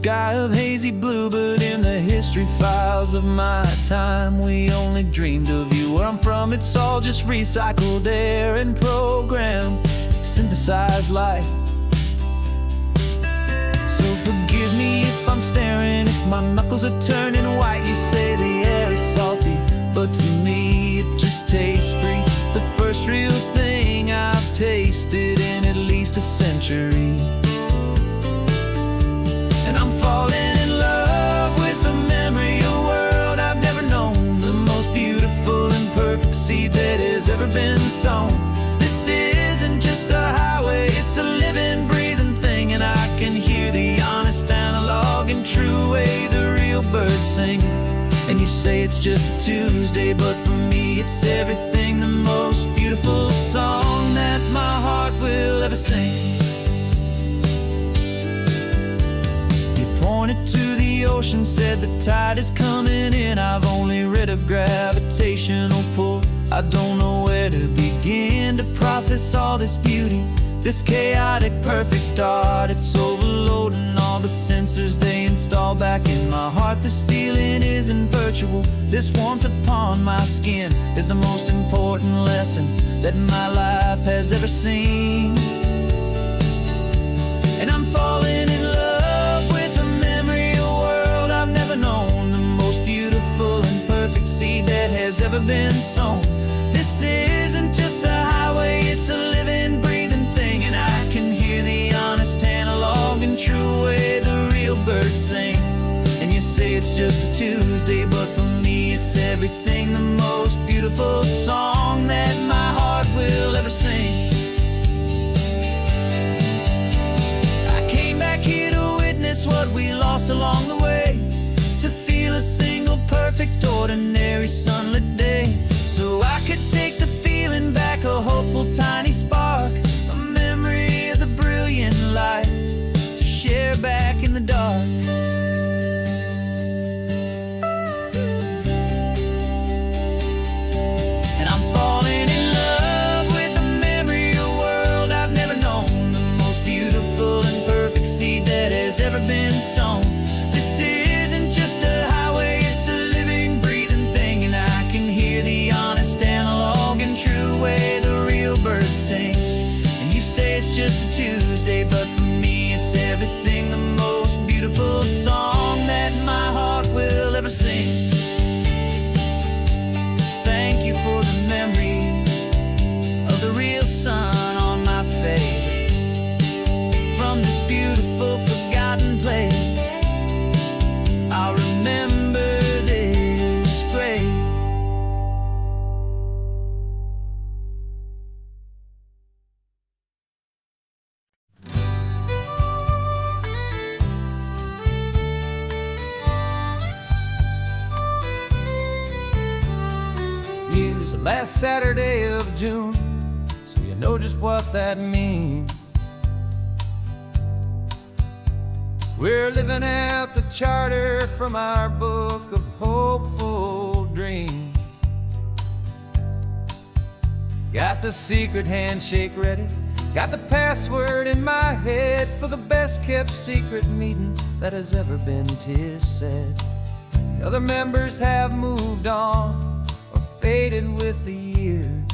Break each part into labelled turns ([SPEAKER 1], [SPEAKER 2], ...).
[SPEAKER 1] sky of hazy blue, but in the history files of my time, we only dreamed of you. Where I'm from, it's all just recycled air and programmed, synthesized light. So forgive me if I'm staring, if my knuckles are turning white. You say the air is salty, but to me it just tastes free. The first real thing I've tasted in at least a century. And I'm falling in love with the memory of a world I've never known, the most beautiful and perfect seed that has ever been sown. This isn't just a highway, it's a living, breathing thing, and I can hear the honest, analog, and true way the real birds sing. And you say it's just a Tuesday, but for me it's everything, the most beautiful song that my heart will ever sing. Pointed to the ocean, said the tide is coming in. I've only read of gravitational pull. I don't know where to begin to process all this beauty, this chaotic, perfect art. It's overloading all the sensors they install back in my heart. This feeling isn't virtual. This warmth upon my skin is the most important lesson that my life has ever seen. And I'm falling in love with a memory, a world I've never known, the most beautiful and perfect seed that has ever been sown. This isn't just a highway, it's a living, breathing thing, and I can hear the honest, analog, and true way the real birds sing. And you say it's just a Tuesday, but for me it's everything, the most beautiful song that my heart will ever sing. What we lost along the way, to feel a single perfect ordinary sunlit day, so I could take the feeling back, a hopeful tiny spark, a memory of the brilliant light to share back in the dark. And I'm falling in love with the memory of a world I've never known, the most beautiful and perfect seed that has ever been sown. This isn't just a highway, it's a living, breathing thing, and I can hear the honest, analog, and true way the real birds sing. And you say it's just a Tuesday, but for me it's everything, the most beautiful song that my heart will ever sing. Thank you for the memory of the real sun on my face, from this beautiful forgotten place. I'll remember this grace. News the last Saturday of June, so you know just what that means. We're living out the charter from our book of hopeful dreams. Got the secret handshake ready, got the password in my head for the best kept secret meeting that has ever been, 'tis said. The other members have moved on or faded with the years,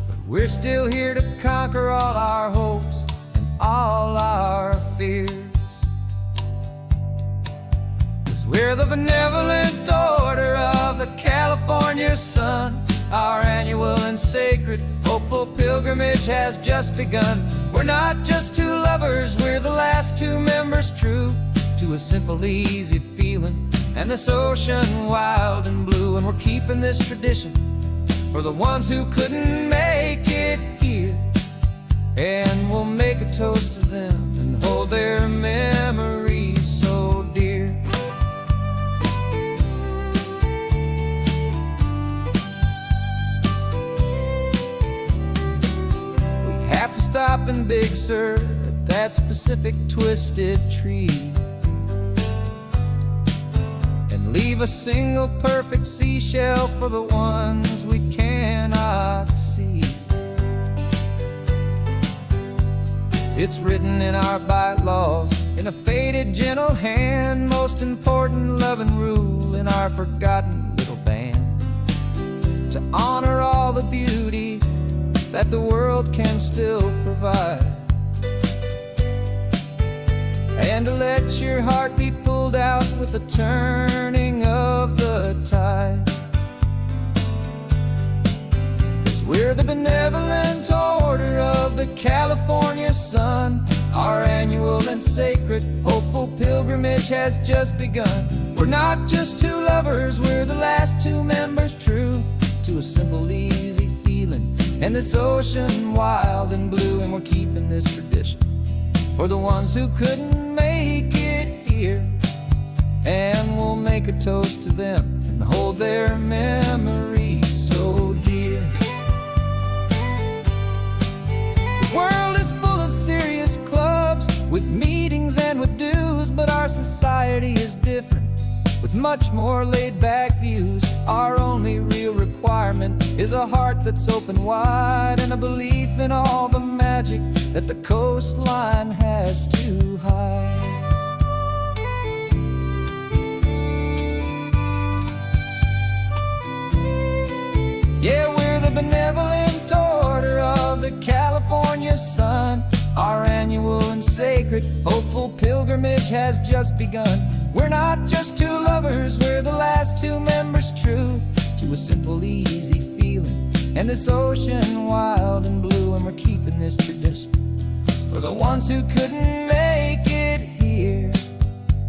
[SPEAKER 1] but we're still here to conquer all our hopes, all our fears. 'Cause we're the benevolent order of the California sun. Our annual and sacred hopeful pilgrimage has just begun. We're not just two lovers, we're the last two members true to a simple, easy feeling and this ocean wild and blue. And we're keeping this tradition for the ones who couldn't make it here, and we'll make a toast to them and hold their memories so dear. We have to stop in Big Sur at that specific twisted tree and leave a single perfect seashell for the ones we cannot see. It's written in our bylaws, in a faded gentle hand, most important loving rule in our forgotten little band. To honor all the beauty that the world can still provide, and to let your heart be pulled out with the turning of the tide. 'Cause we're the benevolent order of the California sun. Our annual and sacred, hopeful pilgrimage has just begun. We're not just two lovers, we're the last two members true to a simple, easy feeling, and this ocean wild and blue. And we're keeping this tradition for the ones who couldn't make it here, and we'll make a toast to them and hold their memories so dear. The world is full of serious clubs with meetings and with dues, but our society is different with much more laid-back views. Our only real requirement is a heart that's open wide, and a belief in all the magic that the coastline has to hide. Yeah, we're the benevolent order of the California sun. Our annual and sacred, hopeful pilgrimage has just begun. We're not just two lovers, we're the last two members true to a simple, easy feeling, and this ocean wild and blue. And we're keeping this tradition for the ones who couldn't make it here,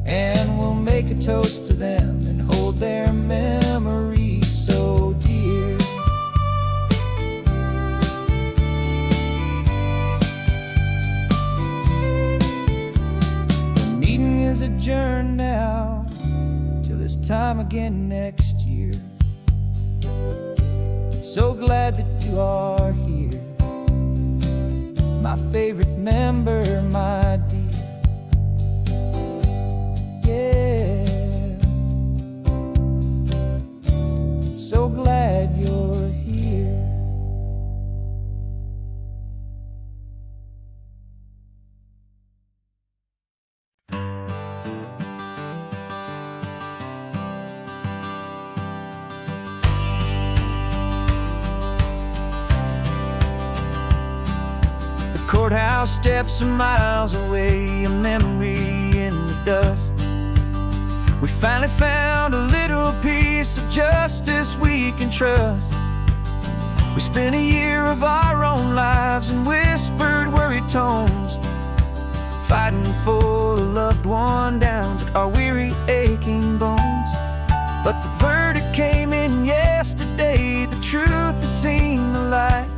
[SPEAKER 1] and we'll make a toast to them and hold their memories so dear. The meeting is adjourned now till this time again next year. So glad that you are here, my favorite member, my dear. Yeah, so glad you're here. Courthouse steps are miles away, a memory in the dust. We finally found a little piece of justice we can trust. We spent a year of our own lives in whispered, worried tones, fighting for a loved one down to our weary, aching bones. But the verdict came in yesterday, the truth has seen the light.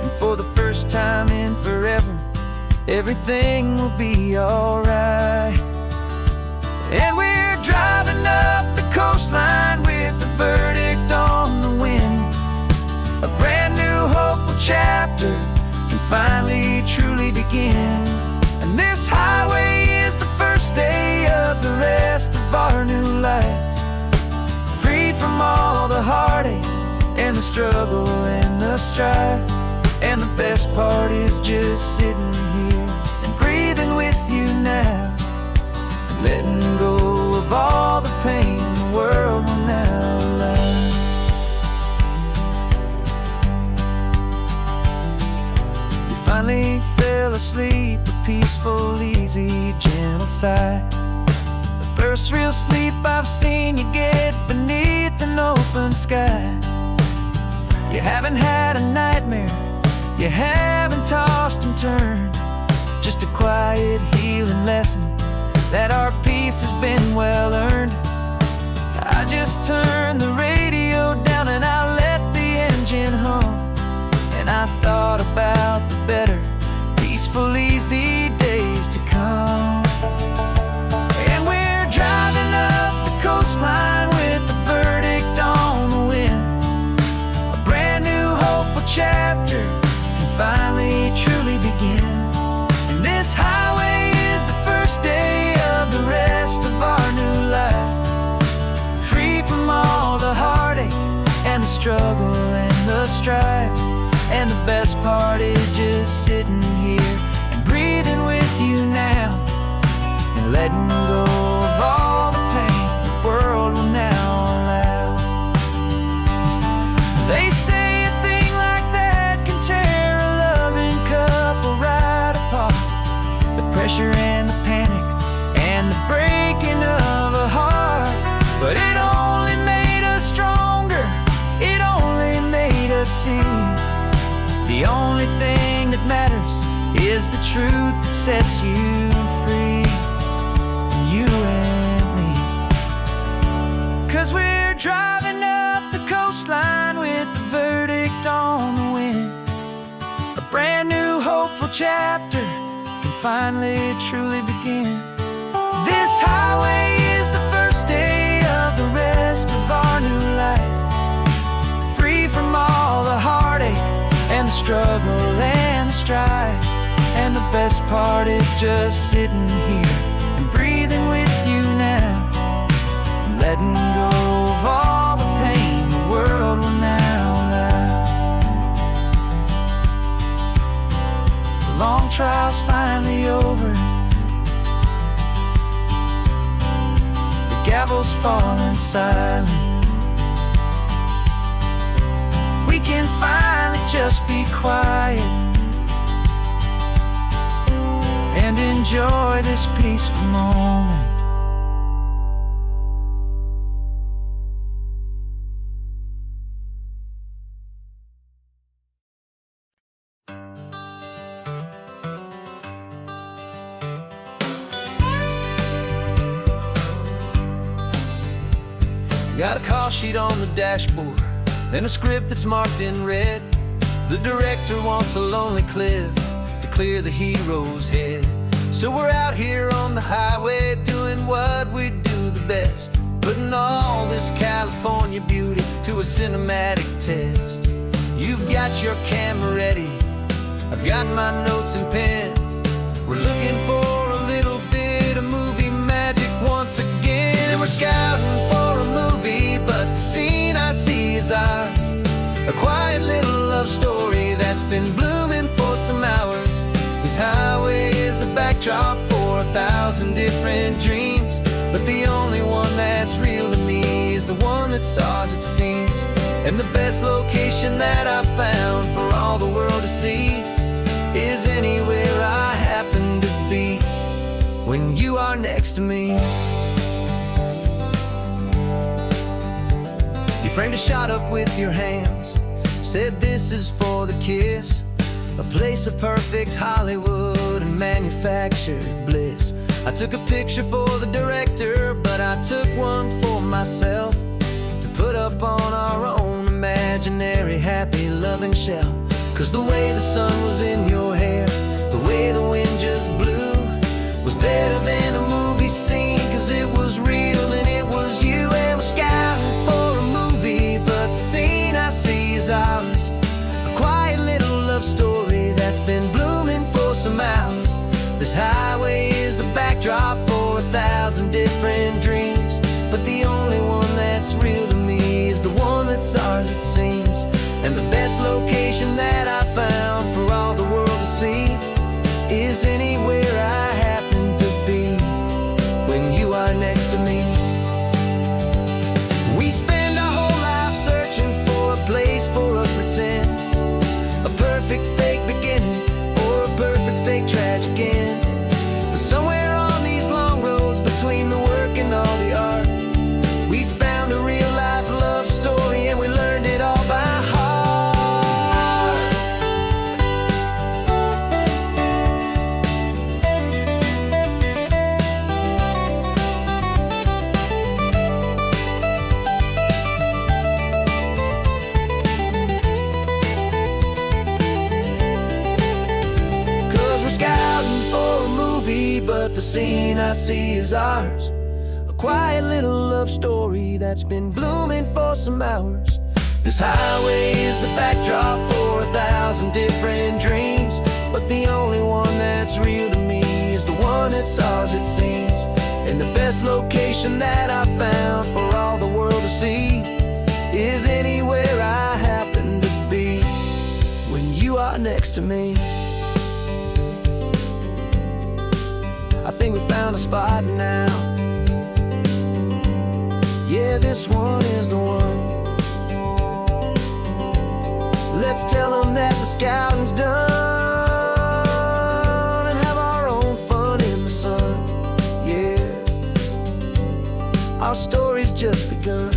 [SPEAKER 1] And for the first time in forever, everything will be alright. And we're driving up the coastline with the verdict on the wind. A brand new hopeful chapter can finally truly begin. And this highway is the first day of the rest of our new life, free from all the heartache and the struggle and the strife. And the best part is just sitting here and breathing with you now, and letting go of all the pain the world will now allow. You finally fell asleep, a peaceful, easy, gentle sigh. The first real sleep I've seen you get beneath an open sky. You haven't had a nightmare, you haven't tossed and turned, just a quiet healing lesson that our peace has been well earned. I just turned the radio down and I let the engine hum, and I thought about the better, peaceful, easy days to come. And we're driving up the coastline with the verdict on the wind. A brand new hopeful chapter finally truly begin. And this highway is the first day of the rest of our new life, free from all the heartache and the struggle and the strife. And the best part is just sitting here and breathing you now, and letting go of all the pain the world will now allow. They say a thing like that can tear a loving couple right apart. The pressure and the panic and the breaking of a heart. But it only made us stronger, it only made us see the only thing that matters is the truth that sets you free, you and me. 'Cause we're driving up the coastline with the verdict on the wind. A brand new hopeful chapter can finally truly begin. This highway is the first day of the rest of our new life, free from all the heartache and the struggle and the strife. And the best part is just sitting here and breathing with you now, and letting go of all the pain the world will now allow. The long trial's finally over, the gavel's falling silent. We can finally just be quiet and enjoy this peaceful moment. Got a call sheet on the dashboard and a script that's marked in red. The director wants a lonely cliff to clear the hero's head. So we're out here on the highway doing what we do the best, putting all this California beauty to a cinematic test. You've got your camera ready, I've got my notes and pen. We're looking for a little bit of movie magic once again. And we're scouting for a movie, but the scene I see is ours. A quiet little love story that's been blooming for some hours. This highway is the backdrop for 1,000 different dreams, but the only one that's real to me is the one that's ours, it seems. And the best location that I've found for all the world to see is anywhere I happen to be when you are next to me. You framed a shot up with your hands, said this is for the kiss, a place of perfect Hollywood and manufactured bliss. I took a picture for the director, but I took one for myself to put up on our own imaginary happy loving shelf. 'Cause the way the sun was in your hair, the way the wind just blew, was better than a movie scene, 'cause it was real and it was you. And we're scouting for a movie, but the scene I see is ours. A quiet little love story that's been blooming for some hours. This highway is the backdrop for 1,000 different dreams, but the only one that's real to me is the one that's ours, it seems. And the best location that I found for all the world to see is anywhere I happen to be when you are next to me. We spend our whole life searching for a place for a pretend, a perfect fake beginning or a perfect fake tragic end. But somewhere on these long roads between the work and all the art, we found a real life love story and we learned it all by heart. But the scene I see is ours. A quiet little love story that's been blooming for some hours. This highway is the backdrop for 1,000 different dreams, but the only one that's real to me is the one that's ours, it seems. And the best location that I found for all the world to see is anywhere I happen to be when you are next to me. think we found a spot now. Yeah, this one is the one. Let's tell them that the scouting's done and have our own fun in the sun. Yeah, our story's just begun.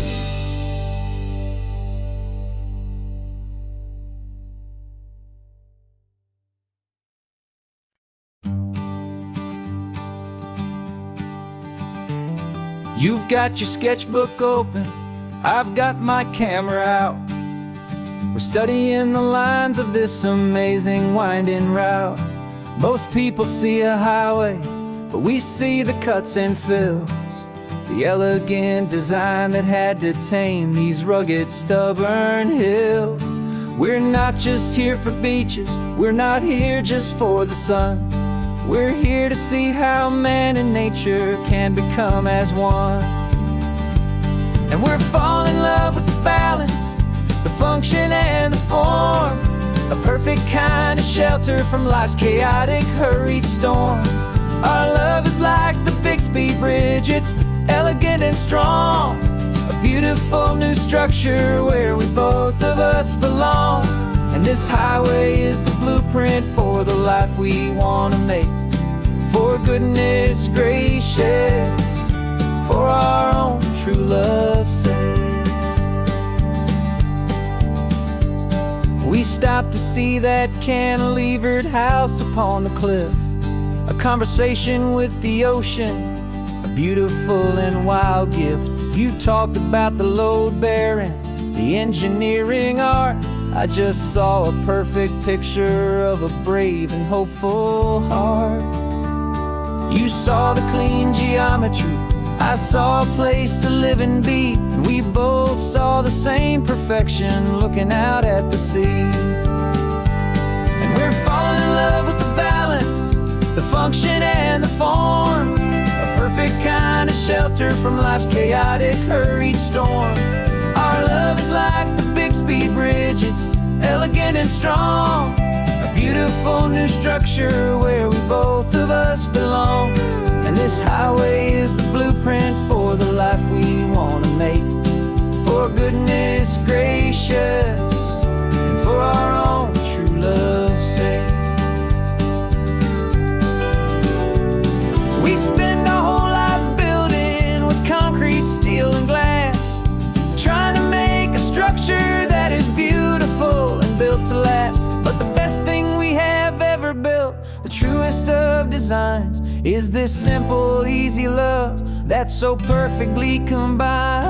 [SPEAKER 1] You've got your sketchbook open, I've got my camera out. We're studying the lines of this amazing winding route. Most people see a highway, but we see the cuts and fills, the elegant design that had to tame these rugged, stubborn hills. We're not just here for beaches, we're not here just for the sun. We're here to see how man and nature can become as one. And we're falling in love with the balance, the function and the form, a perfect kind of shelter from life's chaotic, hurried storm. Our love is like the Bixby Bridge, it's elegant and strong, a beautiful new structure where we both of us belong. And this highway is the blueprint for the life we want to make. For goodness gracious, for our own true love's sake. We stopped to see that cantilevered house upon the cliff, a conversation with the ocean, a beautiful and wild gift. You talked about the load bearing, the engineering art. I just saw a perfect picture of a brave and hopeful heart. You saw the clean geometry, I saw a place to live and be, and we both saw the same perfection looking out at the sea. And we're falling in love with the balance, the function and the form, a perfect kind of shelter from life's chaotic, hurried storm. Our love is like the Bixby Bridge, it's elegant and strong, a beautiful new structure where we both of us belong. And this highway is the blueprint for the life we want to make. For goodness gracious, and for our own true love's sake. We spend our whole lives building with concrete, steel and glass, trying to make a structure that is beautiful and built to last. But the best thing we have ever built, the truest of designs, is this simple, easy love that so perfectly combines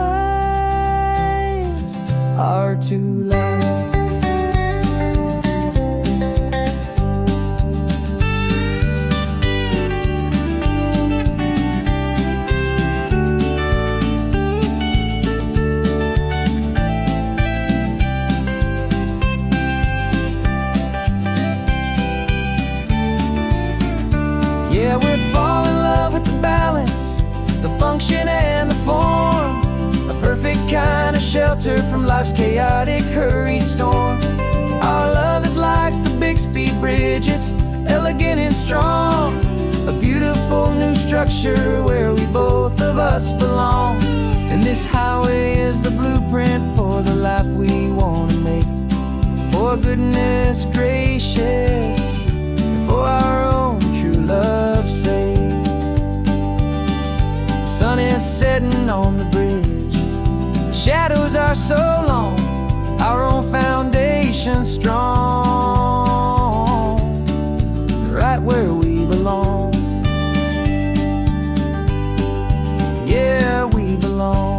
[SPEAKER 1] our two lives. Yeah, we're falling in love with the balance, the function and the form, a perfect kind of shelter from life's chaotic, hurried storm. Our love is like the Bixby Bridge, it's elegant and strong, a beautiful new structure where we both of us belong. And this highway is the blueprint for the life we want to make. For goodness gracious, for our own true love's sake. The sun is setting on the bridge, the shadows are so long, our own foundation strong, right where we belong. Yeah, we belong.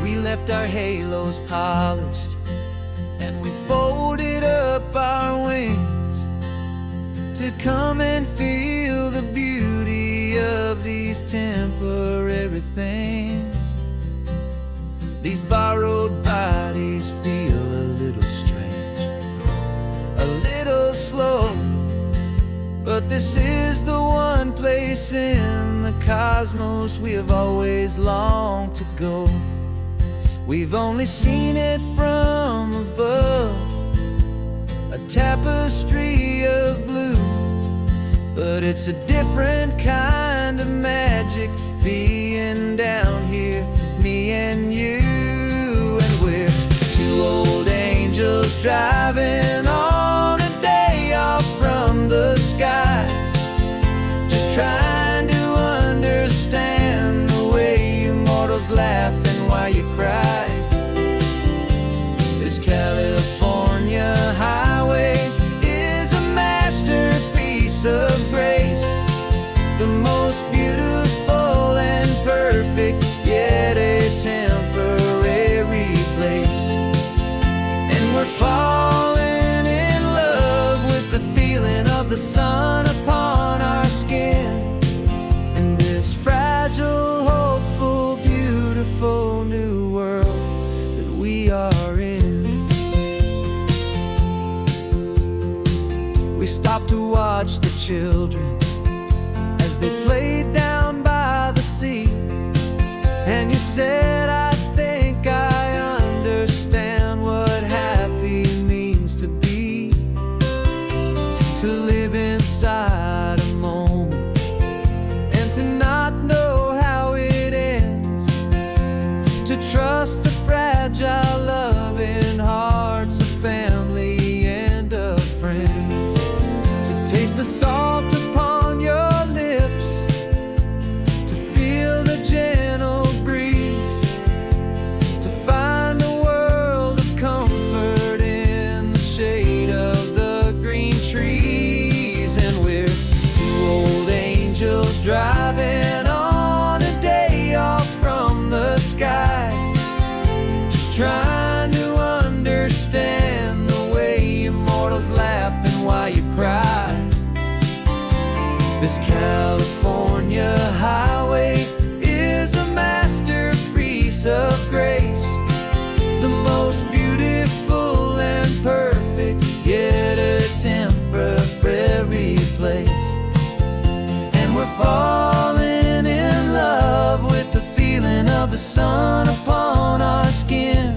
[SPEAKER 1] We left our halos polished, and we folded up our wings to come and feel the beauty of these temporary things. These borrowed bodies feel a little strange, a little slow, but This is the one place in the cosmos we have always longed to go. We've only seen it from above, a tapestry of blue, but it's a different kind of magic being down here, me and you. And we're two old angels driving on a day off from the sky, just trying to understand the way you mortals laugh and why you cry. This California highway is a masterpiece of grace, the most beautiful and perfect, yet a temporary place. And we're falling in love with the feeling of the sun upon our skin, in this fragile, hopeful, beautiful new world that we are in. We stopped to watch the children as they played down by the sea, and you said, I think I understand what happy means to be, to live inside a moment and to not know how it ends, to trust the fragile loving hearts of family and of friends, to taste the salt upon your lips, to feel the gentle breeze, to find a world of comfort in the shade of the green trees. And we're two old angels driving on a day off from the sky, just trying to understand the way immortals laugh and why you cry. This California highway is a masterpiece of grace, the most beautiful and perfect, yet a temporary place. And we're falling in love with the feeling of the sun upon our skin,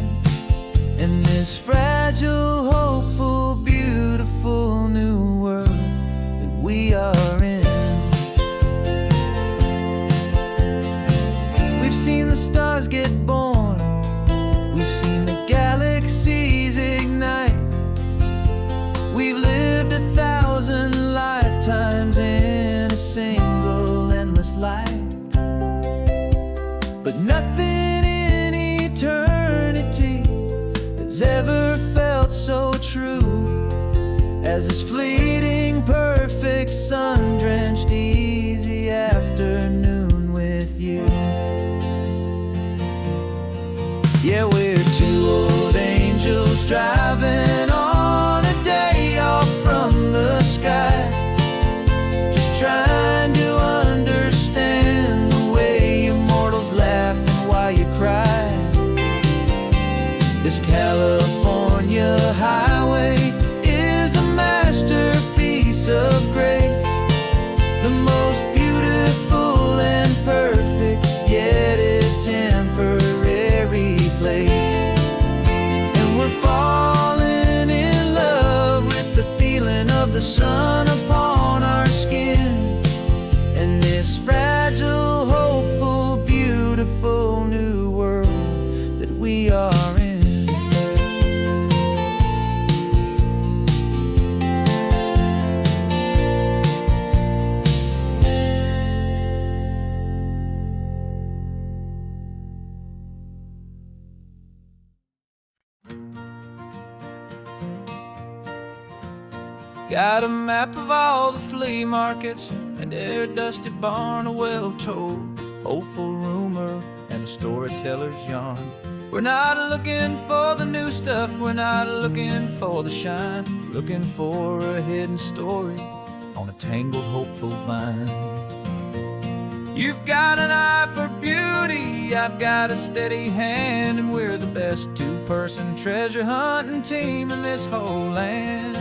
[SPEAKER 1] in this fragile, hopeful, beautiful new world that we are in. We've seen the stars get born, we've seen the galaxies ignite, we've lived 1,000 lifetimes in a single endless life. But nothing in eternity has ever felt so true as this fleeting, perfect, sun-drenched, easy afternoon with you. Yeah, we're two old angels driving on a day off from the sky, just trying to understand the way immortals laugh and why you cry. This California highway is a masterpiece of grace, the most beautiful and perfect, yet a temporary place. And we're falling in love with the feeling of the sun upon our skin, and this fragile, hopeful, beautiful new world that we are in. Got a map of all the flea markets, and every dusty barn, a well-told hopeful rumor, and a storyteller's yarn. We're not looking for the new stuff, we're not looking for the shine, looking for a hidden story on a tangled, hopeful vine. You've got an eye for beauty, I've got a steady hand, and we're the best two-person treasure hunting team in this whole land.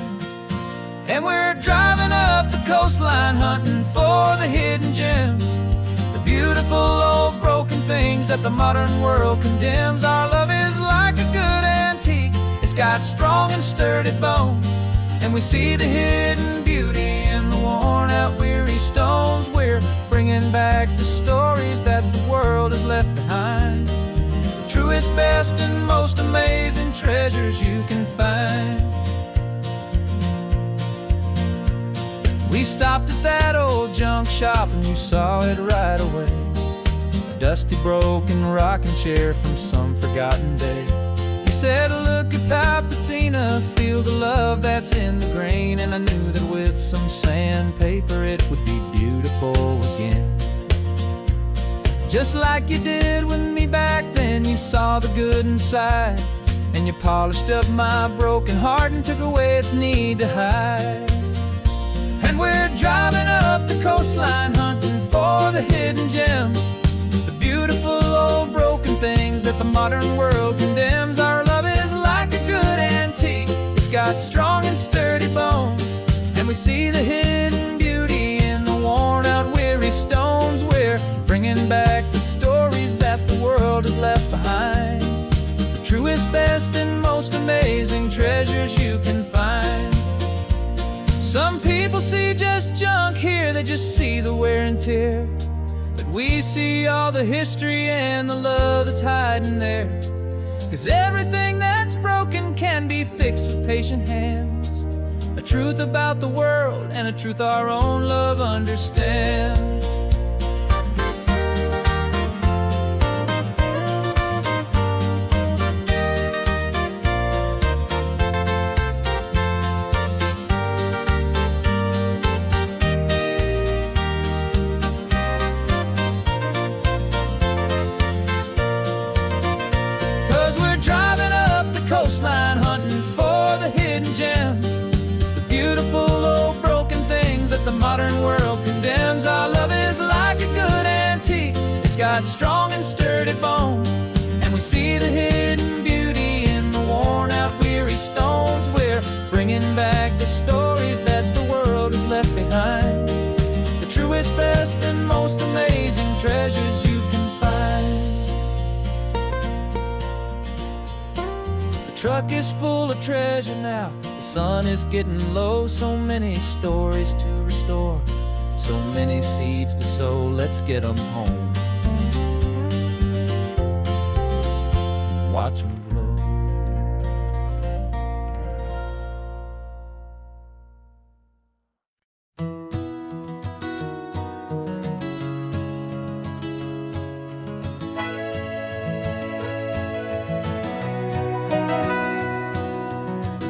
[SPEAKER 1] And we're driving up the coastline hunting for the hidden gems, the beautiful old broken things that the modern world condemns. Our love is like a good antique, it's got strong and sturdy bones, and we see the hidden beauty in the worn out weary stones. We're bringing back the stories that the world has left behind, the truest, best, and most amazing treasures you can find. We stopped at that old junk shop and you saw it right away, a dusty, broken rocking chair from some forgotten day. You said, look at Papatina, feel the love that's in the grain. And I knew that with some sandpaper it would be beautiful again. Just like you did with me back then, you saw the good inside, and you polished up my broken heart and took away its need to hide. And we're driving up the coastline hunting for the hidden gems, the beautiful old broken things that the modern world condemns. Our love is like a good antique, it's got strong and sturdy bones, and we see the hidden beauty in the worn out weary stones. We're bringing back the stories that the world has left behind, the truest, best, and most amazing treasures you can find. Some people see just junk here, they just see the wear and tear, but we see all the history and the love that's hiding there. 'Cause everything that's broken can be fixed with patient hands, a truth about the world and a truth our own love understands. 'Cause we're driving up the coastline hunting for the hidden gems, the beautiful old broken things that the modern world condemns. Our love is like a good antique, it's got strong and sturdy bones, and we see the hidden beauty in the worn out weary stones. We're bringing back the stories that the world has left behind, the truest, best, and most amazing treasures you can find. The truck is full of treasure now, the sun is getting low. So many stories to restore, so many seeds to sow. Let's get them home, watch them blow.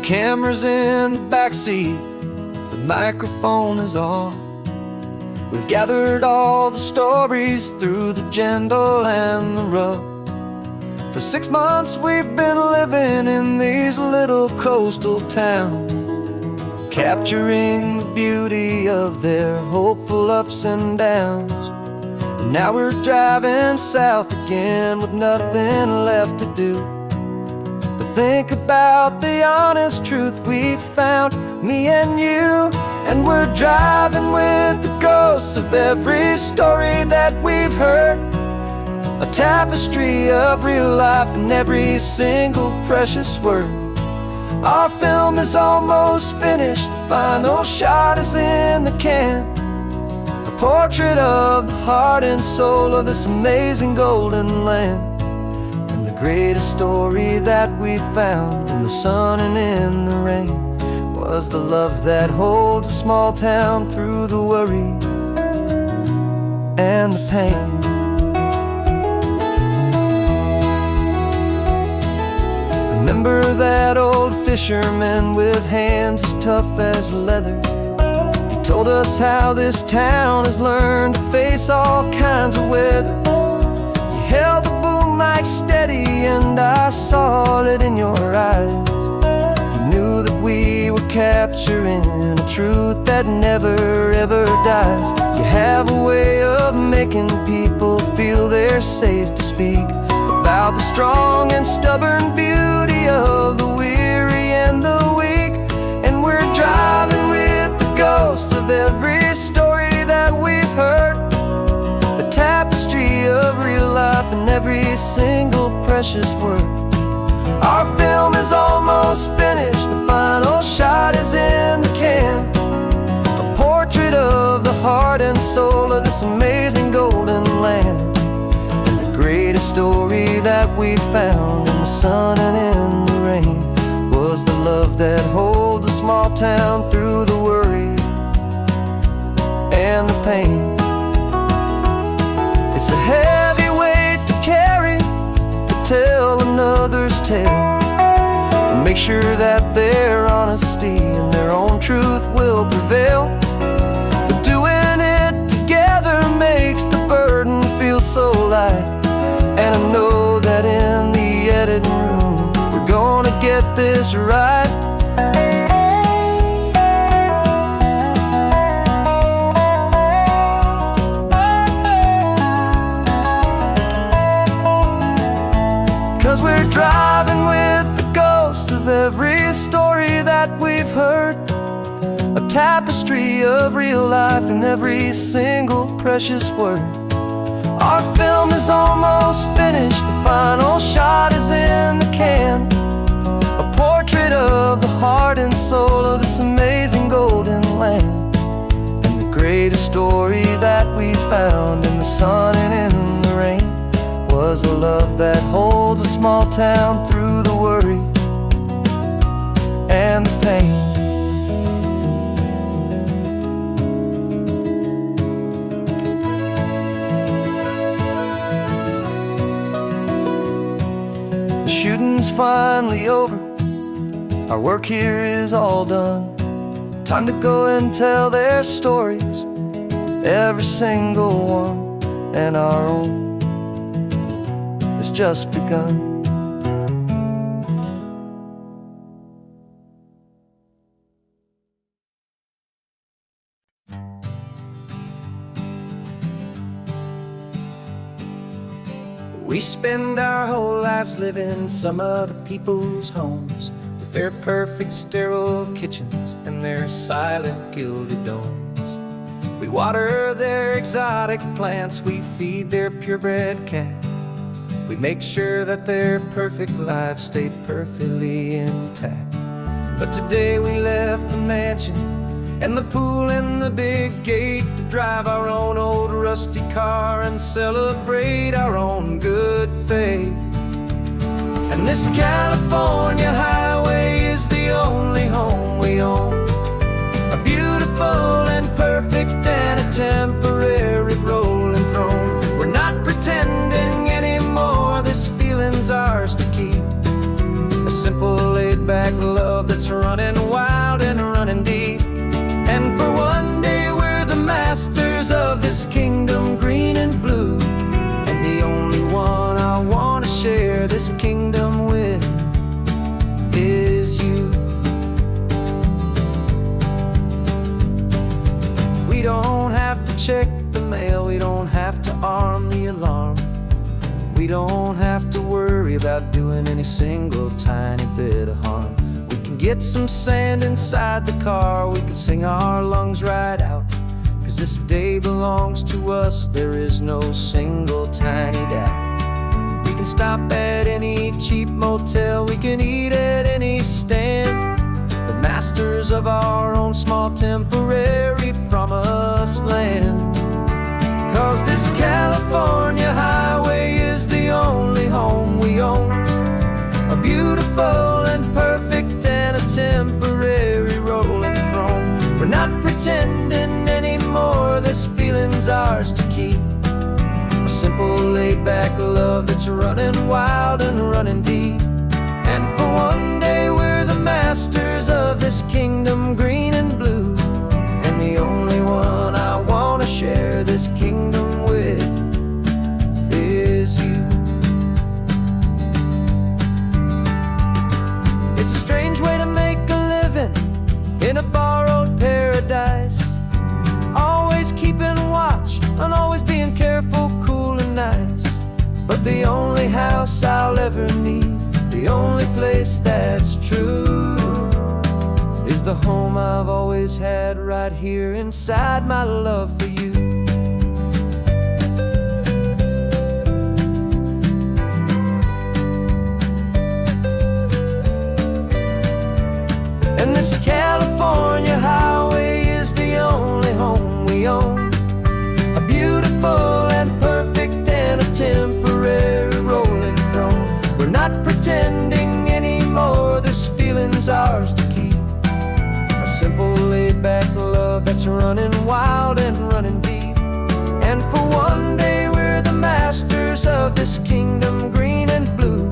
[SPEAKER 2] Camera's in the backseat, the microphone is on. We've gathered all the stories through the gentle and the rough. For 6 months we've been living in these little coastal towns, capturing the beauty of their hopeful ups and downs. And now we're driving south again with nothing left to do. Think about the honest truth we've found, me and you. And we're driving with the ghosts of every story that we've heard, a tapestry of real life in every single precious word. Our film is almost finished, the final shot is in the can, a portrait of the heart and soul of this amazing golden land. Greatest story that we found in the sun and in the rain was the love that holds a small town through the worry and the pain. Remember that old fisherman with hands as tough as leather? He told us how this town has learned to face all kinds of weather. You held the boom mic steady and I saw it in your eyes. You knew that we were capturing a truth that never ever dies. You have a way of making people feel they're safe to speak about the strong and stubborn beauty of the weary and the weak. And we're driving with ghosts of every story that we've heard, a tapestry of real life in every single precious word. Our film is almost finished, the final shot is in the can, a portrait of the heart and soul of this amazing golden land. And the greatest story that we found in the sun and in the rain was the love that holds a small town through the worry and the pain. It's a heavy weight to carry, to tell another's tale, and make sure that their honesty and their own truth will prevail. But doing it together makes the burden feel so light, and I know that in the editing room we're gonna get this right. 'Cause we're driving with the ghosts of every story that we've heard, a tapestry of real life in every single precious word. Our film is almost finished, the final shot is in the can, a portrait of the heart and soul of this amazing golden land. And the greatest story that we found in the sun and in the rain was a love that holds a small town through the worry and the pain. The shooting's finally over, our work here is all done. Time to go and tell their stories, every single one, and our own has just begun. We spend our whole lives living some other people's homes, with their perfect sterile kitchens and their silent gilded domes. We water their exotic plants, we feed their purebred cat, we make sure that their perfect lives stay perfectly intact. But today we left the mansion and the pool and the big gate to drive our own old rusty car and celebrate our own good faith. And this California highway is the only home we own, a beautiful and perfect and a temporary rolling throne. We're not pretending anymore, this feeling's ours to keep, a simple laid-back love that's running wild and running deep. And for one day we're the masters of this kingdom green and blue, and the only one I want to share this kingdom with is you. We don't have to check the mail, we don't have to arm the alarm, we don't have to worry about doing any single tiny bit of harm. We can get some sand inside the car, we can sing our lungs right out, 'cause this day belongs to us, there is no single tiny doubt. We can stop at any cheap motel, we can eat at any stand, the masters of our own small temporary promised land. 'Cause this California highway is the only home we own, a beautiful and perfect and a temporary rolling throne. We're not pretending anymore, this feeling's ours to keep, a simple laid-back love that's running wild and running deep. And for one day we're the masters of this kingdom green and blue, and the only one I want to share this kingdom with is you. It's a strange way to make a living in a borrowed paradise, always keeping watch and always being careful, cool and nice. But the only house I'll ever need, the only place that's true, is the home I've always had right here inside my love for you. And this California highway is the only home we own, a beautiful and perfect and a temporary rolling throne. We're not pretending anymore, this feeling's ours to keep. A simple laid-back love that's running wild and running deep. And for one day we're the masters of this kingdom green and blue.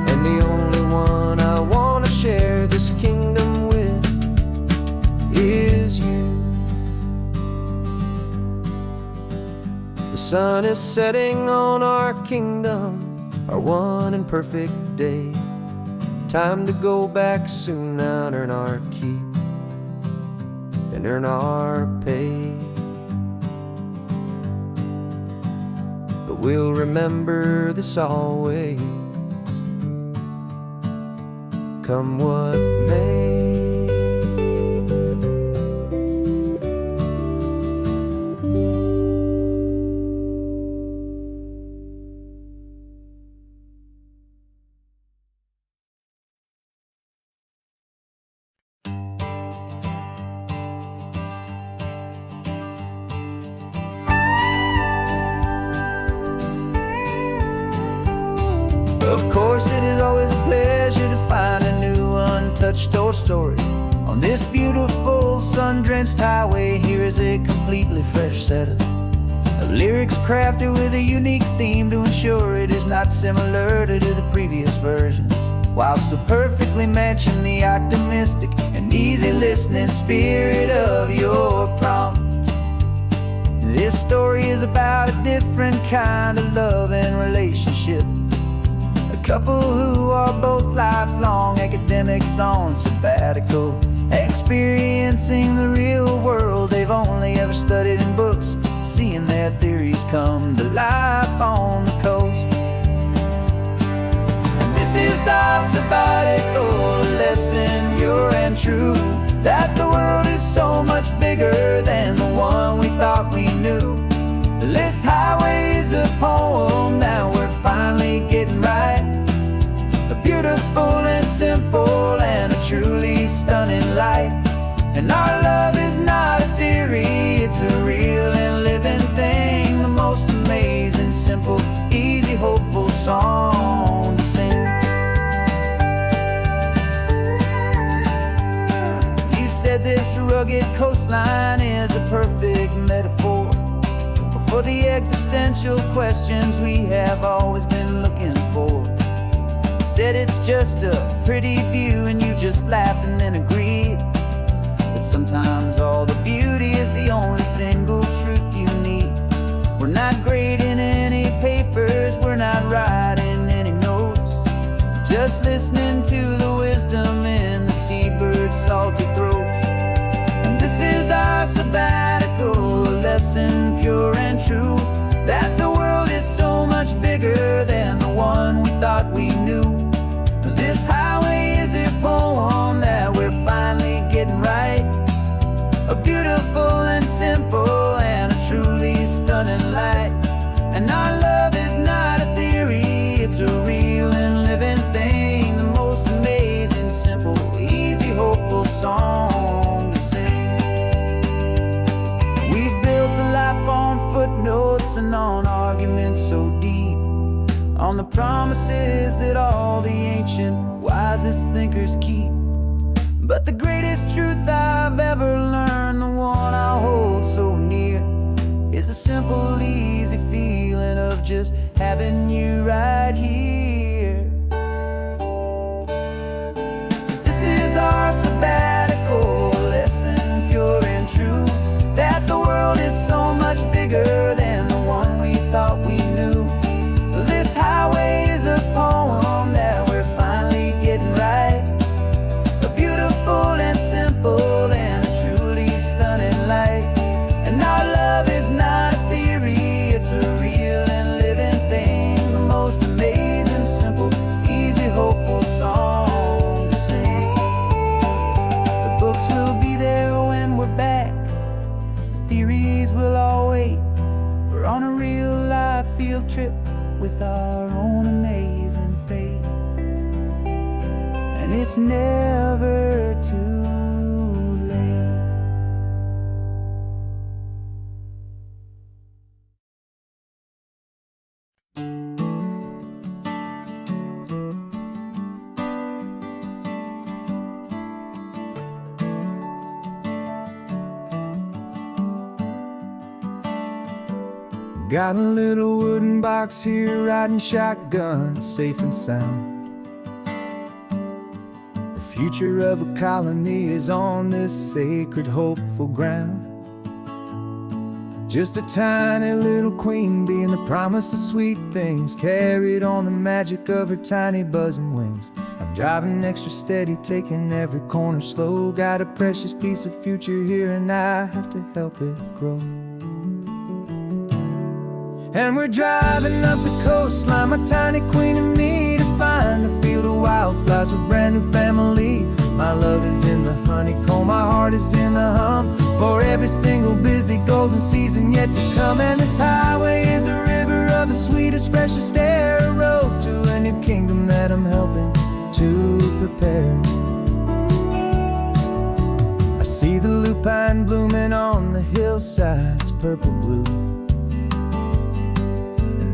[SPEAKER 2] And the only one I want to share this kingdom with is you. The sun is setting on our kingdom, our one and perfect day. Time to go back soon and earn our keep and earn our pay. But we'll remember this always, come what may. Of course, it is always a pleasure to find a new untouched old story. On this beautiful sun-drenched highway, here is a completely fresh set of lyrics crafted with a unique theme to ensure it is not similar to the previous versions, while still perfectly matching the optimistic and easy listening spirit of your prompt. This story is about a different kind of love and relationship. A couple who are both lifelong academics on sabbatical, experiencing the real world they've only ever studied in books, seeing their theories come to life on the coast. And this is our sabbatical lesson, pure and true, that the world is so much bigger than the one we thought we knew. This highway is a poem that we're finally getting right, a beautiful and simple and a truly stunning light. And our love is not a theory, it's a real and living thing, the most amazing, simple, easy, hopeful song to sing. You said this rugged coastline is a perfect metaphor for the existential questions we have always been looking for. You said it's just a pretty view and you just laughed and then agreed that sometimes all the beauty is the only single truth you need. We're not grading any papers, we're not writing any notes, just listening to the wisdom in the seabird's salty throats. And this is our sabbatical lesson, pure and true, that the world is so much bigger than the one we thought we knew. This highway is a poem that we're finally getting right, a beautiful and simple and a truly stunning light. And our love is not a theory, it's a real and living thing, the most amazing, simple, easy, hopeful song to sing. We've built a life on footnotes and on arguments so deep, on the promises that all the ancient, wisest thinkers keep. But the greatest truth I've ever learned, the one I hold so near, is a simple, easy feeling of just having you right here. 'Cause this is our sabbatical lesson, pure and true, that the world is so much bigger than the one we thought we knew. This highway is a poem that we're finally getting right, a beautiful and simple and a truly stunning light. And our love is not a theory, it's a real and living thing, the most
[SPEAKER 1] it's never too late. Got a little wooden box here, riding shotgun, safe and sound. The future of a colony is on this sacred, hopeful ground. Just a tiny little queen bee and the promise of sweet things, carried on the magic of her tiny buzzing wings. I'm driving extra steady, taking every corner slow. Got a precious piece of future here and I have to help it grow. And we're driving up the coastline, my tiny queen and me, to find a field of wildflowers with a brand new family. My love is in the honeycomb, my heart is in the hum, for every single busy golden season yet to come. And this highway is a river of the sweetest, freshest air, a road to a new kingdom that I'm helping to prepare. I see the lupine blooming on the hillsides, purple blue,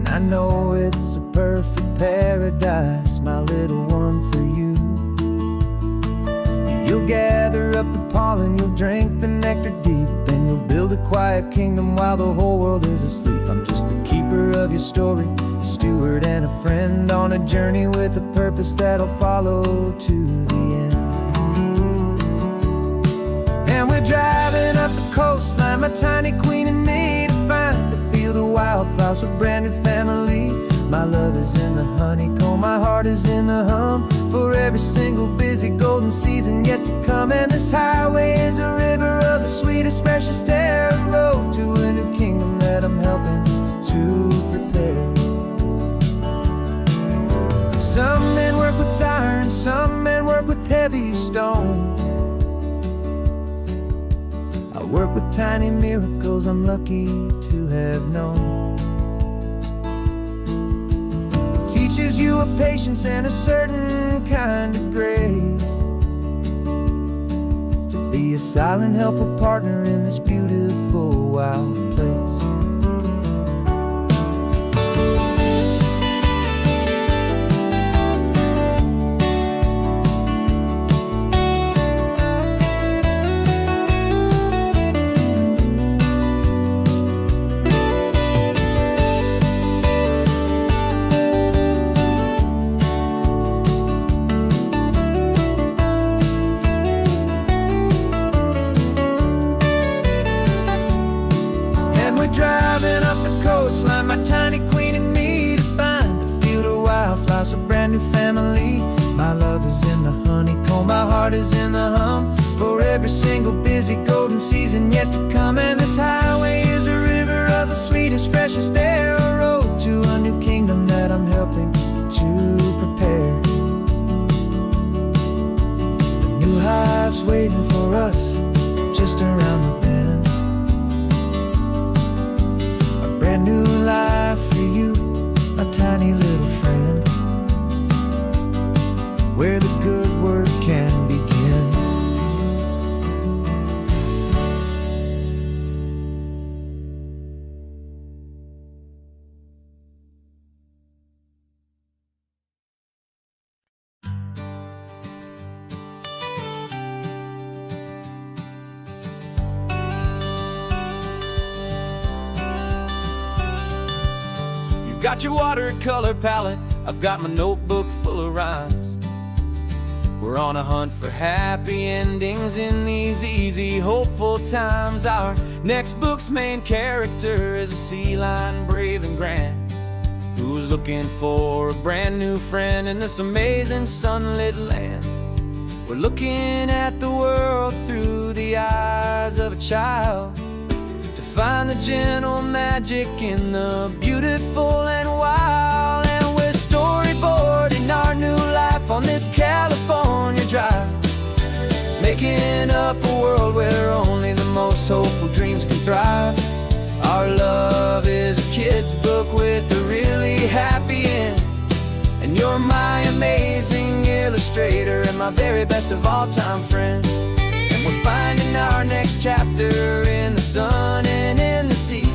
[SPEAKER 1] I know it's a perfect paradise, my little one, for you. You'll gather up the pollen, you'll drink the nectar deep, and you'll build a quiet kingdom while the whole world is asleep. I'm just the keeper of your story, a steward and a friend, on a journey with a purpose that'll follow to the end. And we're driving up the coastline, my tiny queen and me, to find a field of wildflowers with a brand new family. My love is in the honeycomb, my heart is in the hum, for every single busy golden season yet to come. And this highway is a river of the sweetest, freshest air, a road to a new kingdom that I'm helping to prepare. Some men work with iron, some men work with heavy stone. I work with tiny miracles I'm lucky to have known. It teaches you a patience and a certain kind of grace, to be a silent helper partner in this beautiful wild place. Driving up the coastline, my tiny queen and me, to find a field of wildflowers, a brand new family. My love is in the honeycomb, my heart is in the hum, for every single busy golden season yet to come. And this highway is a river of the sweetest, freshest air, a road to a new kingdom that I'm helping to prepare. A new hive's waiting for us just around the bend. Brand new life for you, my tiny little friend, where the good work can begin. Got your watercolor palette, I've got my notebook full of rhymes. We're on a hunt for happy endings in these easy, hopeful times. Our next book's main character is a sea lion, brave and grand, who's looking for a brand new friend in this amazing sunlit land. We're looking at the world through the eyes of a child, find the gentle magic in the beautiful and wild. And we're storyboarding our new life on this California drive, making up a world where only the most hopeful dreams can thrive. Our love is a kid's book with a really happy end, and you're my amazing
[SPEAKER 2] illustrator and my very best of all-time friend. And we're finding our next chapter in the sun and in the sea.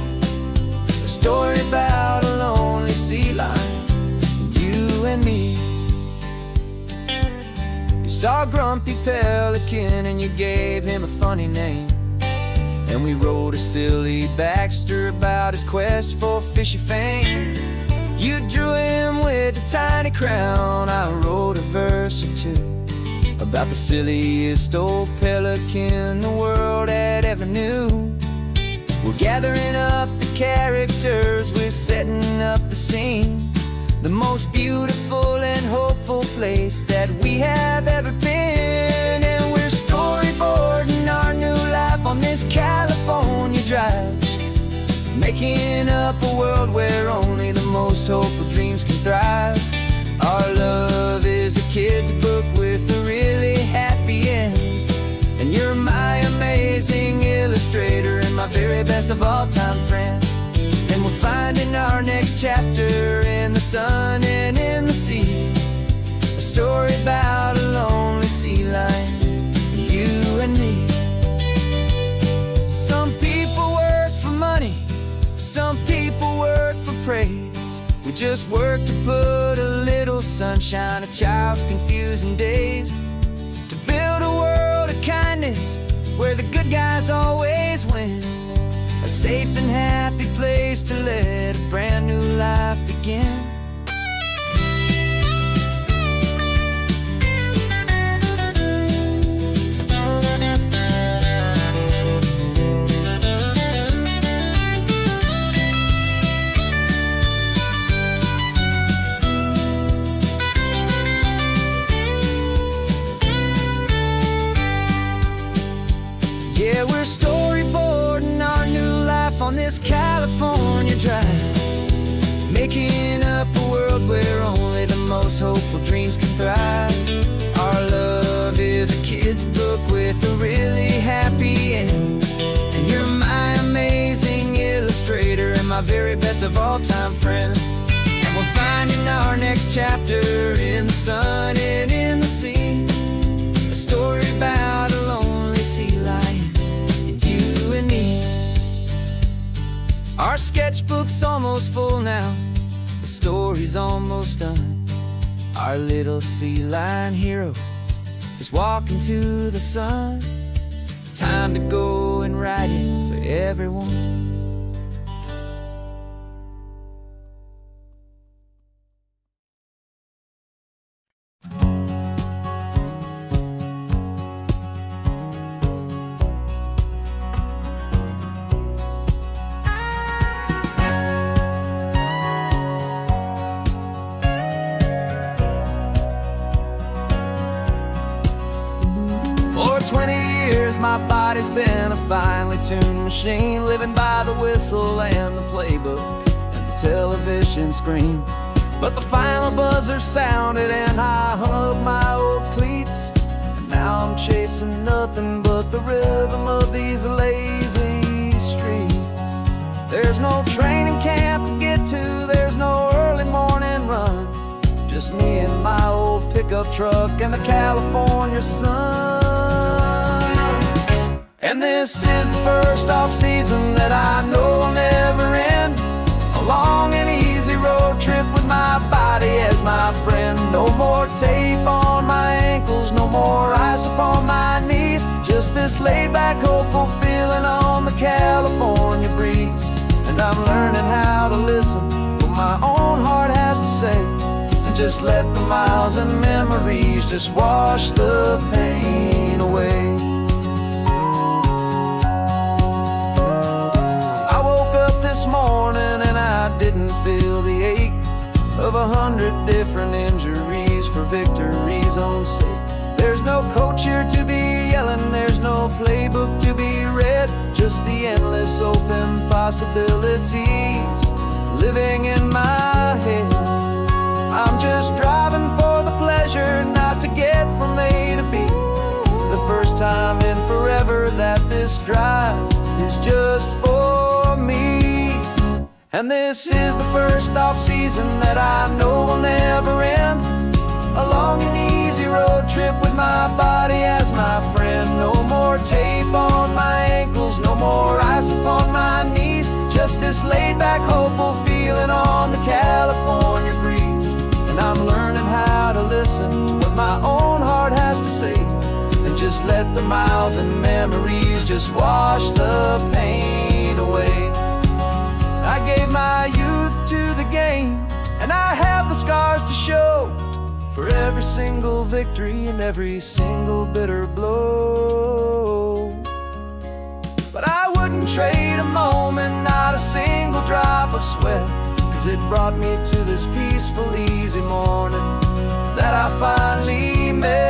[SPEAKER 2] A story about a lonely sea lion, you and me. You saw a grumpy pelican and you gave him a funny name. And we wrote a silly Baxter about his quest for fishy fame. You drew him with a tiny crown, I wrote a verse or two about the silliest old pelican the world had ever knew. We're gathering up the characters, we're setting up the scene, the most beautiful and hopeful place that we have ever been. And we're storyboarding our new life on this California drive, making up a world where only the most hopeful dreams can thrive. Our love is a kid's book with a really happy end. And you're my amazing illustrator and my very best of all-time friend. And we're finding our next chapter in the sun and in the sea. A story about a lonely sea lion, you and me. Some people work for money, some people work for praise. We just work to put a little sunshine in a child's confusing days, to build a world of kindness where the good guys always win. A safe and happy place to let a brand new life begin. Yeah, we're storyboarding our new life on this California drive, making up a world where only the most hopeful dreams can thrive. Our love is a kid's book with a really happy end. And you're my amazing illustrator and my very best of all-time friend. And we're finding our next chapter in the sun and in the sea. A story about a lonely sea lion, you and me. Our sketchbook's almost full now, the story's almost done. Our little sea lion hero is walking to the sun. Time to go and write it for everyone. For 20 years my body's been a finely tuned machine, living by the whistle and the playbook and the television screen. But the final buzzer sounded and I hung up my old cleats, and now I'm chasing nothing but the rhythm of these lazy streets. There's no training camp to get to, there's no early morning run, just me and my old pickup truck and the California sun. And this is the first off-season that I know will never end, a long and easy road trip with my body as my friend. No more tape on my ankles, no more ice upon my knees, just this laid-back, hopeful feeling on the California breeze. And I'm learning how to listen to what my own heart has to say, and just let the miles and memories just wash the pain away. I woke up this morning and I didn't feel the ache of 100 different injuries for victory's own sake. There's no coach here to be yelling, there's no playbook to be read, just the endless open possibilities living in my head. I'm just driving for the pleasure, not to get from A to B. The first time in forever that this drive is just for me. And this is the first off-season that I know will never end, a long and easy
[SPEAKER 1] this laid-back, hopeful feeling on the California breeze. And I'm learning how to listen to what my own heart has to say, and just let the miles and memories just wash the pain away. I gave my youth to the game, and I have the scars to show for every single victory and every single bitter blow. But I wouldn't trade a moment, not a single drop of sweat, 'cause it brought me to this peaceful, easy morning that I finally met.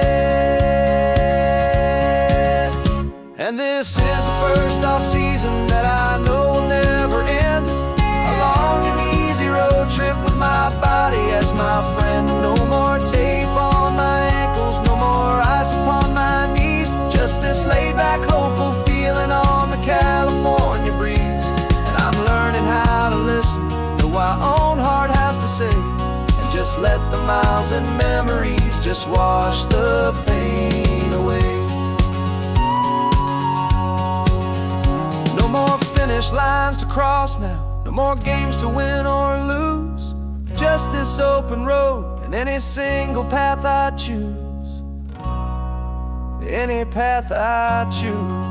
[SPEAKER 1] And this is the first off-season that I know will never end. A long and easy road trip with my body as my friend. No more tape on my ankles, no more ice upon my knees. Just this laid-back, hopeful feeling on the California breeze. And I'm learning how to listen to what my own heart has to say, and just let the miles and memories just wash the pain away. No more finish lines to cross now, no more games to win or lose. Just this open road and any single path I choose. Any path I choose.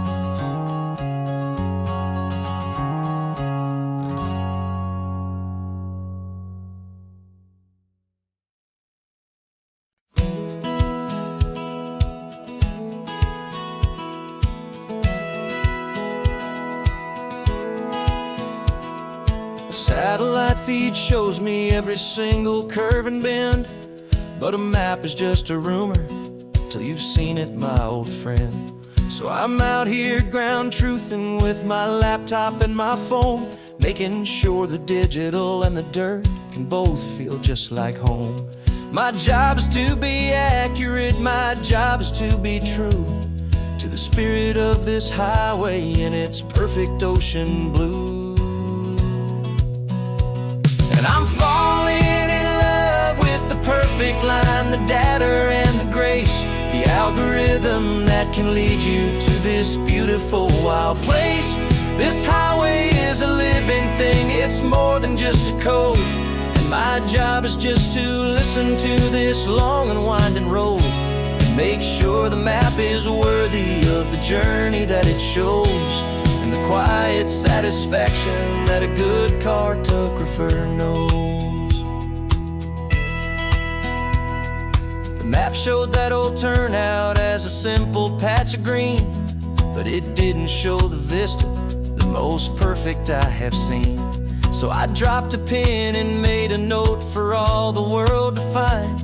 [SPEAKER 1] Satellite feed shows me every single curve and bend, but a map is just a rumor till you've seen it, my old friend. So I'm out here ground truthing with my laptop and my phone, making sure the digital and the dirt can both feel just like home. My job is to be accurate, my job is to be true to the spirit of this highway in its perfect ocean blue. And I'm falling in love with the perfect line, the data and the grace, the algorithm that can lead you to this beautiful wild place. This highway is a living thing, it's more than just a code. And my job is just to listen to this long and winding road, and make sure the map is worthy of the journey that it shows, and the quiet satisfaction that a good cartographer knows. The map showed that old turnout as a simple patch of green, but it didn't show the vista, the most perfect I have seen. So I dropped a pin and made a note for all the world to find,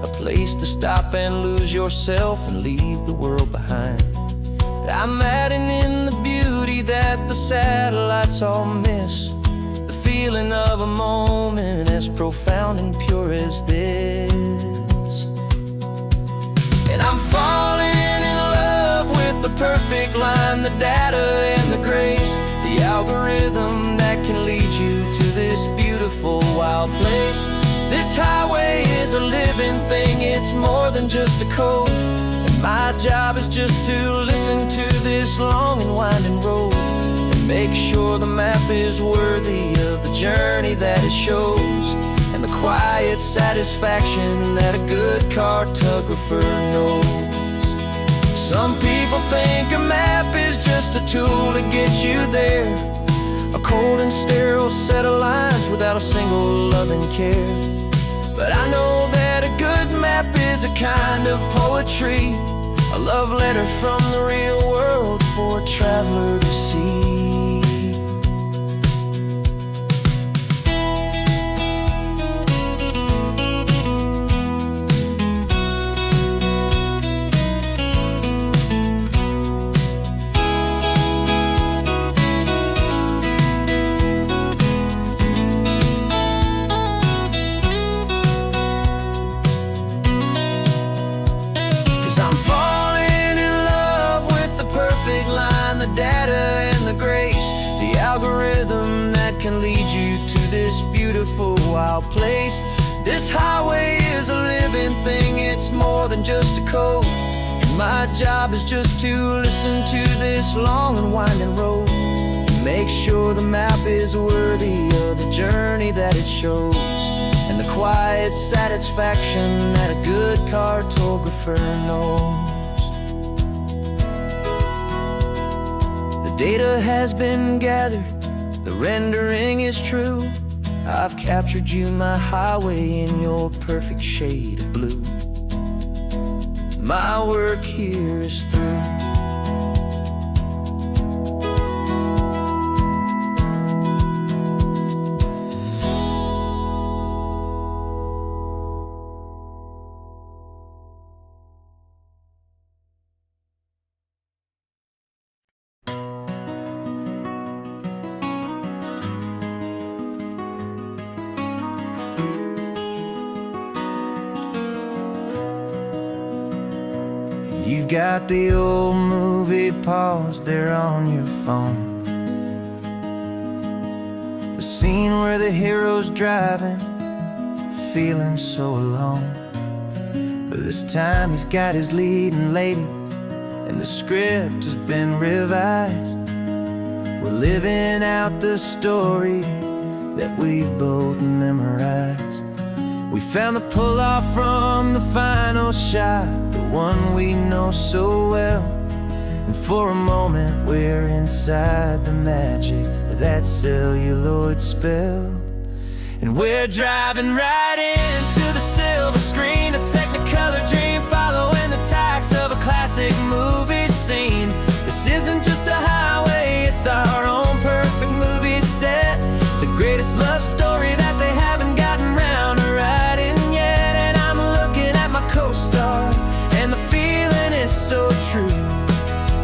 [SPEAKER 1] a place to stop and lose yourself and leave the world behind. I'm adding in the beauty that the satellites all miss, the feeling of a moment as profound and pure as this. And I'm falling in love with the perfect line, the data and the grace, the algorithm that can lead you to this beautiful wild place. This highway is a living thing, it's more than just a code. My job is just to listen to this long and winding road, and make sure the map is worthy of the journey that it shows, and the quiet satisfaction that a good cartographer knows. Some people think a map is just a tool to get you there, a cold and sterile set of lines without a single loving care. But I know that a good map is a kind of poetry, a love letter from the real world for a traveler to see. Can lead you to this beautiful wild place. This highway is a living thing, it's more than just a code. And my job is just to listen to this long and winding road, and
[SPEAKER 2] make sure the map is worthy of the journey that it shows, and the quiet satisfaction that a good cartographer knows. The data has been gathered, the rendering is true. I've captured you, my highway, in your perfect shade of blue. My work here is through. You've got the old movie paused there on your phone, the scene where the hero's driving, feeling so alone. But this time he's got his leading lady, and the script has been revised. We're living out the story that we've both memorized. We found the pull-off from the final shot, the one we know so well. And for a moment we're inside the magic of that celluloid spell. And we're driving right into the silver screen, a technicolor dream, following the tacks of a classic movie scene. This isn't just a highway, it's our own perfect movie set, the greatest love story that they haven't gotten round to writing yet. And I'm looking at my co-star, and the feeling is so true.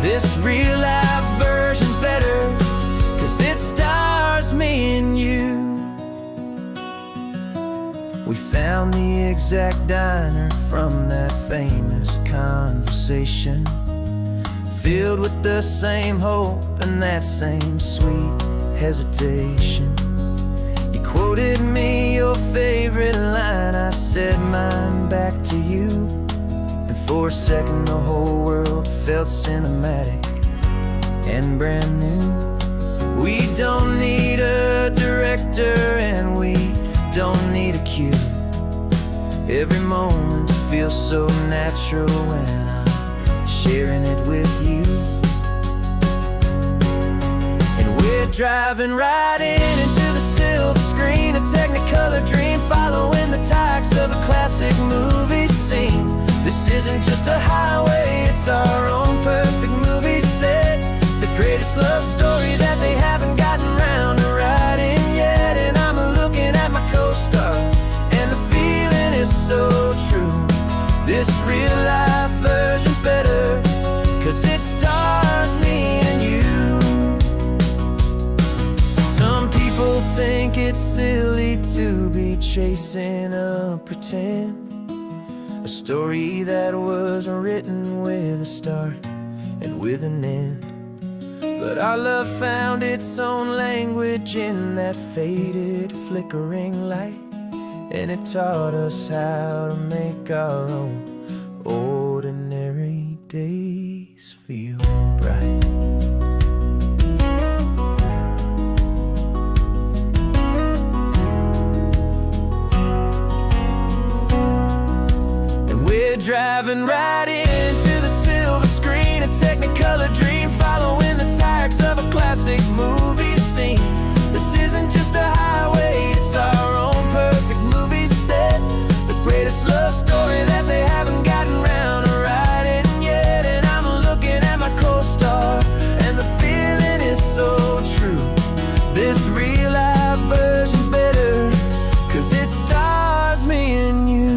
[SPEAKER 2] This real-life version's better, 'cause it stars me and you. We found the exact diner from that famous conversation, filled with the same hope and that same sweet hesitation. You quoted me your favorite line, I said mine back to you. And for a second the whole world felt cinematic and brand new. We don't need a director and we don't need a cue. Every moment feels so natural when I'm sharing it with you. And we're driving right into the silver screen, a technicolor dream, following the tacks of a classic movie scene. This isn't just a highway, it's our own perfect movie set, the greatest love story that they haven't gotten round to writing yet. And I'm looking at my co-star, and the feeling is so true. This real-life version's better, 'cause it stars me and you. Some people think it's silly to be chasing a pretend, a story that was written with a start and with an end. But our love found its own language in that faded, flickering light, and it taught us how to make our own ordinary days feel bright. And we're driving right into the silver screen, a technicolor dream, following the tacks of a classic movie scene. This isn't just a highway, it's our own perfect movie set, the greatest love story that they haven't gotten round to writing yet. And I'm looking at my co-star, and the feeling is so true. This real-life version's better, 'cause it stars me and you.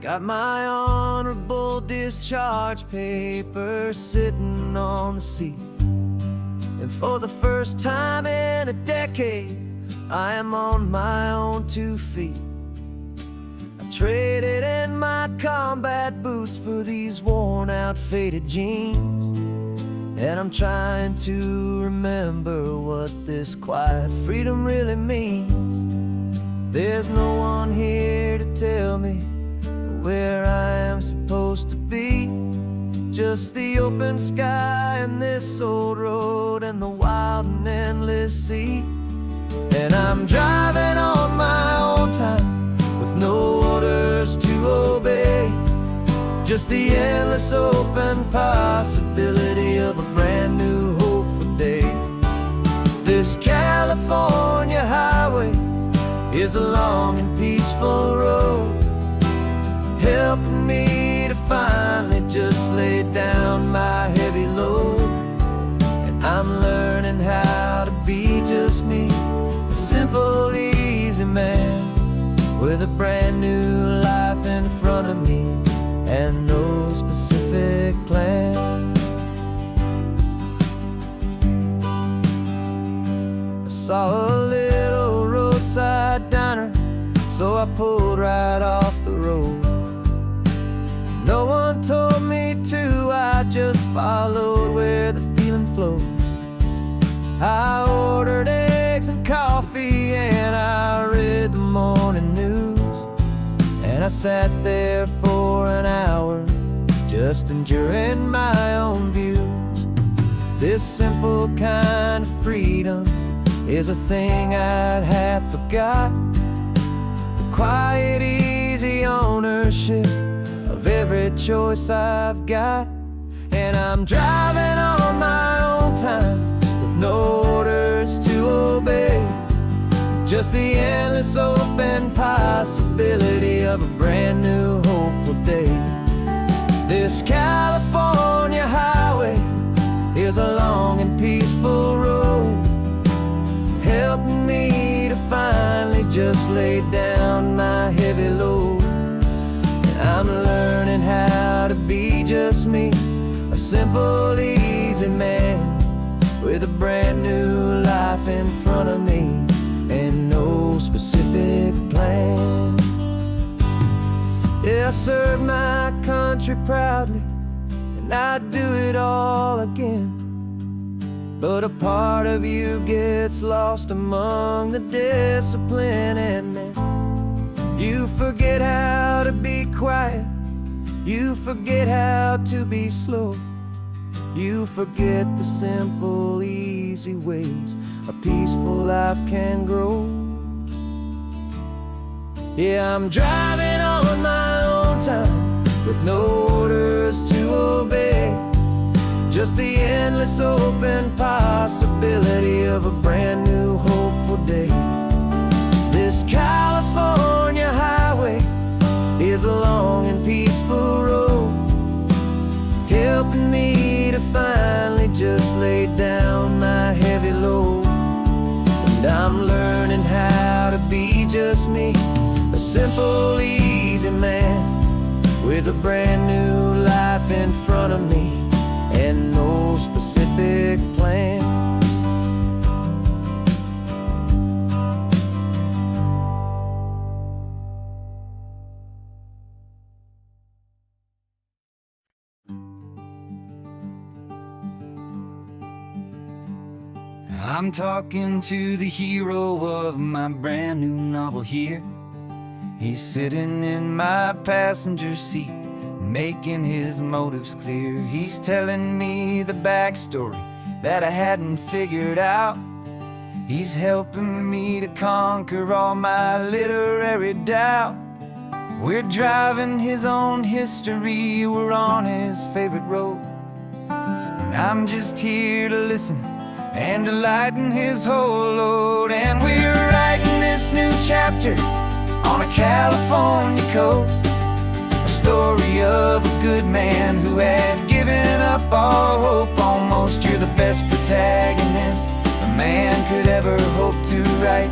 [SPEAKER 2] Got my honorable discharge paper sitting on the seat, and for the first time in a decade I am on my own 2 feet. I traded in my combat boots for these worn out faded jeans. And I'm trying to remember what this quiet freedom really means. There's no one here to tell me where I am supposed to be. Just the open sky and this old road and the wild and endless sea. And I'm driving on my own time with no orders to obey. Just the endless open possibility of a brand new hopeful day. This California highway is a long and peaceful road, helping me to finally just lay down my heavy load. And I'm learning how to be just me, a simple, easy man with a brand new life in front of me and no specific plan. I saw a little roadside diner, so I pulled right off the road. No one told me to, I just followed where the feeling flowed. I ordered eggs and coffee and I read the morning news. And I sat there for an hour, just enjoying my own views. This simple kind of freedom is a thing I'd have forgot. The quiet, easy ownership of every choice I've got. And I'm driving on my own time with no orders to obey. Just the endless open possibility of a brand new hopeful day. This California highway is a long and peaceful road, helping me to finally just lay down my heavy load. And I'm learning how to be just me, a simple, easy man with a brand new life in front of me and no specific plan. Yeah, I serve my country proudly, and I'd do it all again. But a part of you gets lost among the discipline, and then you forget how to be quiet, you forget how to be slow, you forget the simple, easy ways a peaceful life can grow. Yeah, I'm driving on my own time with no orders to obey. Just the endless open possibility of a brand new hopeful day. This California highway is a long and peaceful road, helping me to finally just lay down my heavy load. And I'm learning how to be just me, a simple, easy man with a brand new life in front of me and no specific plan. I'm talking to the hero of my brand new novel here. He's sitting in my passenger seat, making his motives clear. He's telling me the backstory that I hadn't figured out. He's helping me to conquer all my literary doubt. We're driving his own history, we're on his favorite road. And I'm just here to listen and to lighten his whole load. And we're writing this new chapter on a California coast, a story of a good man who had given up all hope almost. You're the best protagonist a man could ever hope to write.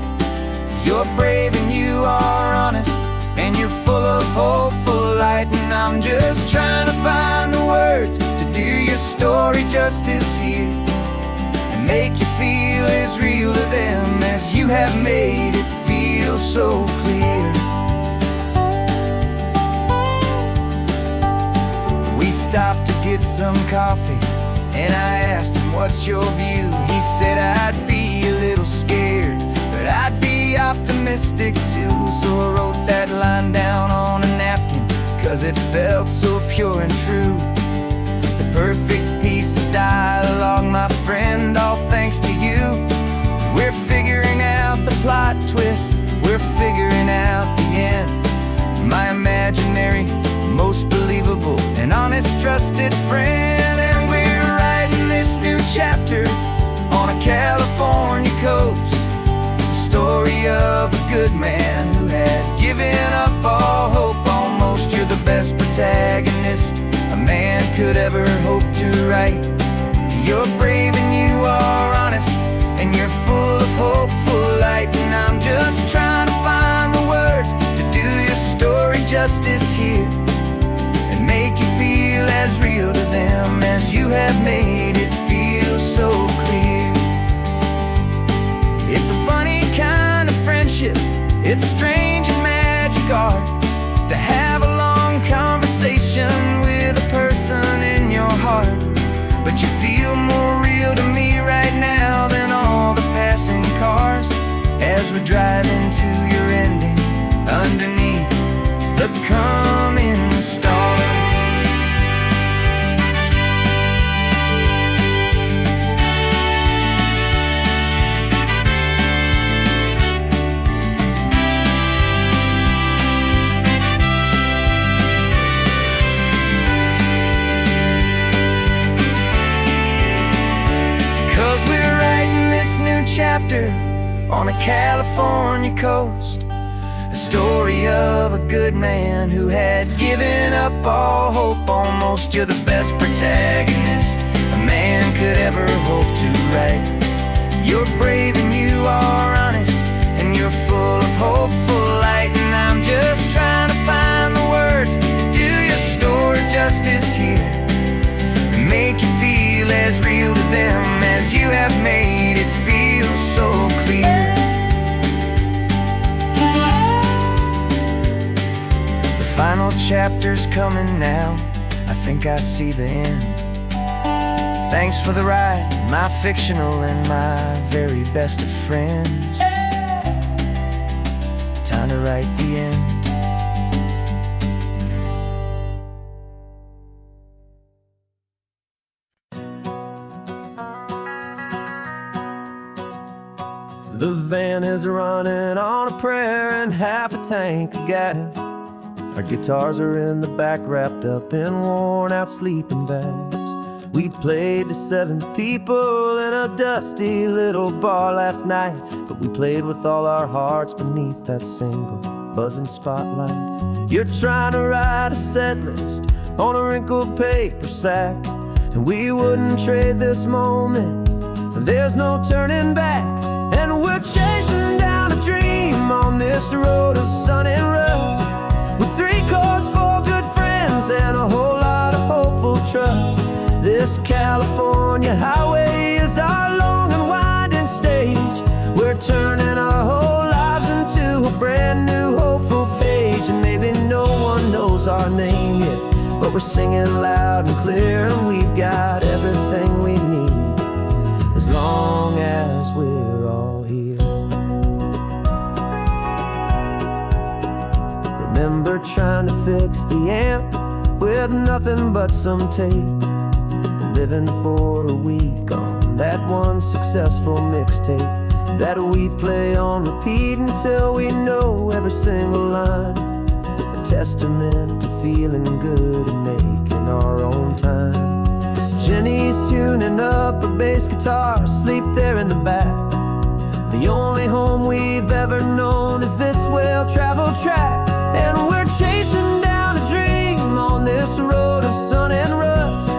[SPEAKER 2] You're brave and you are honest, and you're full of hopeful light. And I'm just trying to find the words to do your story justice here, and make you feel as real to them as you have made it feel so clear. some coffee, and I asked him, what's your view? He said, I'd be a little scared, but I'd be optimistic too. So I wrote that line down on a napkin, 'cause it felt so pure and true. The perfect piece of dialogue, my friend, all thanks to you. We're figuring out the plot twist, we're figuring out the end. My imaginary, most believable and honest trusted friend. And we're writing this new chapter on a California coast, the story of a good man who had given up all hope almost. You're the best protagonist a man could ever hope to write. You're brave and you are honest, and you're full of hopeful light. And I'm just trying to find the words to do your story justice here, and make you feel as real to them as you have made it feel so clear. It's a funny kind of friendship, it's a strange and magic art to have a long conversation with a person in your heart. But you feel more real to me right now than all the passing cars, as we're driving to your ending underneath the coming stars. 'Cause we're writing this new chapter on a California coast, a story of a good man who had given up all hope almost. You're the best protagonist a man could ever hope to write. You're brave and you are honest, and you're full of hopeful light. And I'm just trying to find the words to do your story justice here, and make you feel as real to them as you have made it feel so clear. The final chapter's coming now, I think I see the end. Thanks for the ride, my fictional and my very best of friends. Time to write the end.
[SPEAKER 3] The van is running on a prayer and half a tank of gas. Our guitars are in the back, wrapped up in worn-out sleeping bags. We played to 7 people in a dusty little bar last night, but we played with all our hearts beneath that single buzzing spotlight. You're trying to write a set list on a wrinkled paper sack, and we wouldn't trade this moment. There's no turning back. And we're chasing down a dream on this road of sun and rust, with 3 chords, 4 good friends, and a whole lot of hopeful trust. This California highway is our long and winding stage. We're turning our whole lives into a brand new hopeful page. And maybe no one knows our name yet, but we're singing loud and clear, and we've got everything we need, as long as we're all here. Remember trying to fix the amp with nothing but some tape, living for a week on that one successful mixtape that we play on repeat until we know every single line. A testament to feeling good and making our own time. Jenny's tuning up her bass guitar, asleep there in the back. The only home we've ever known is this well-traveled track. And we're chasing down a dream on this road of sun and rust,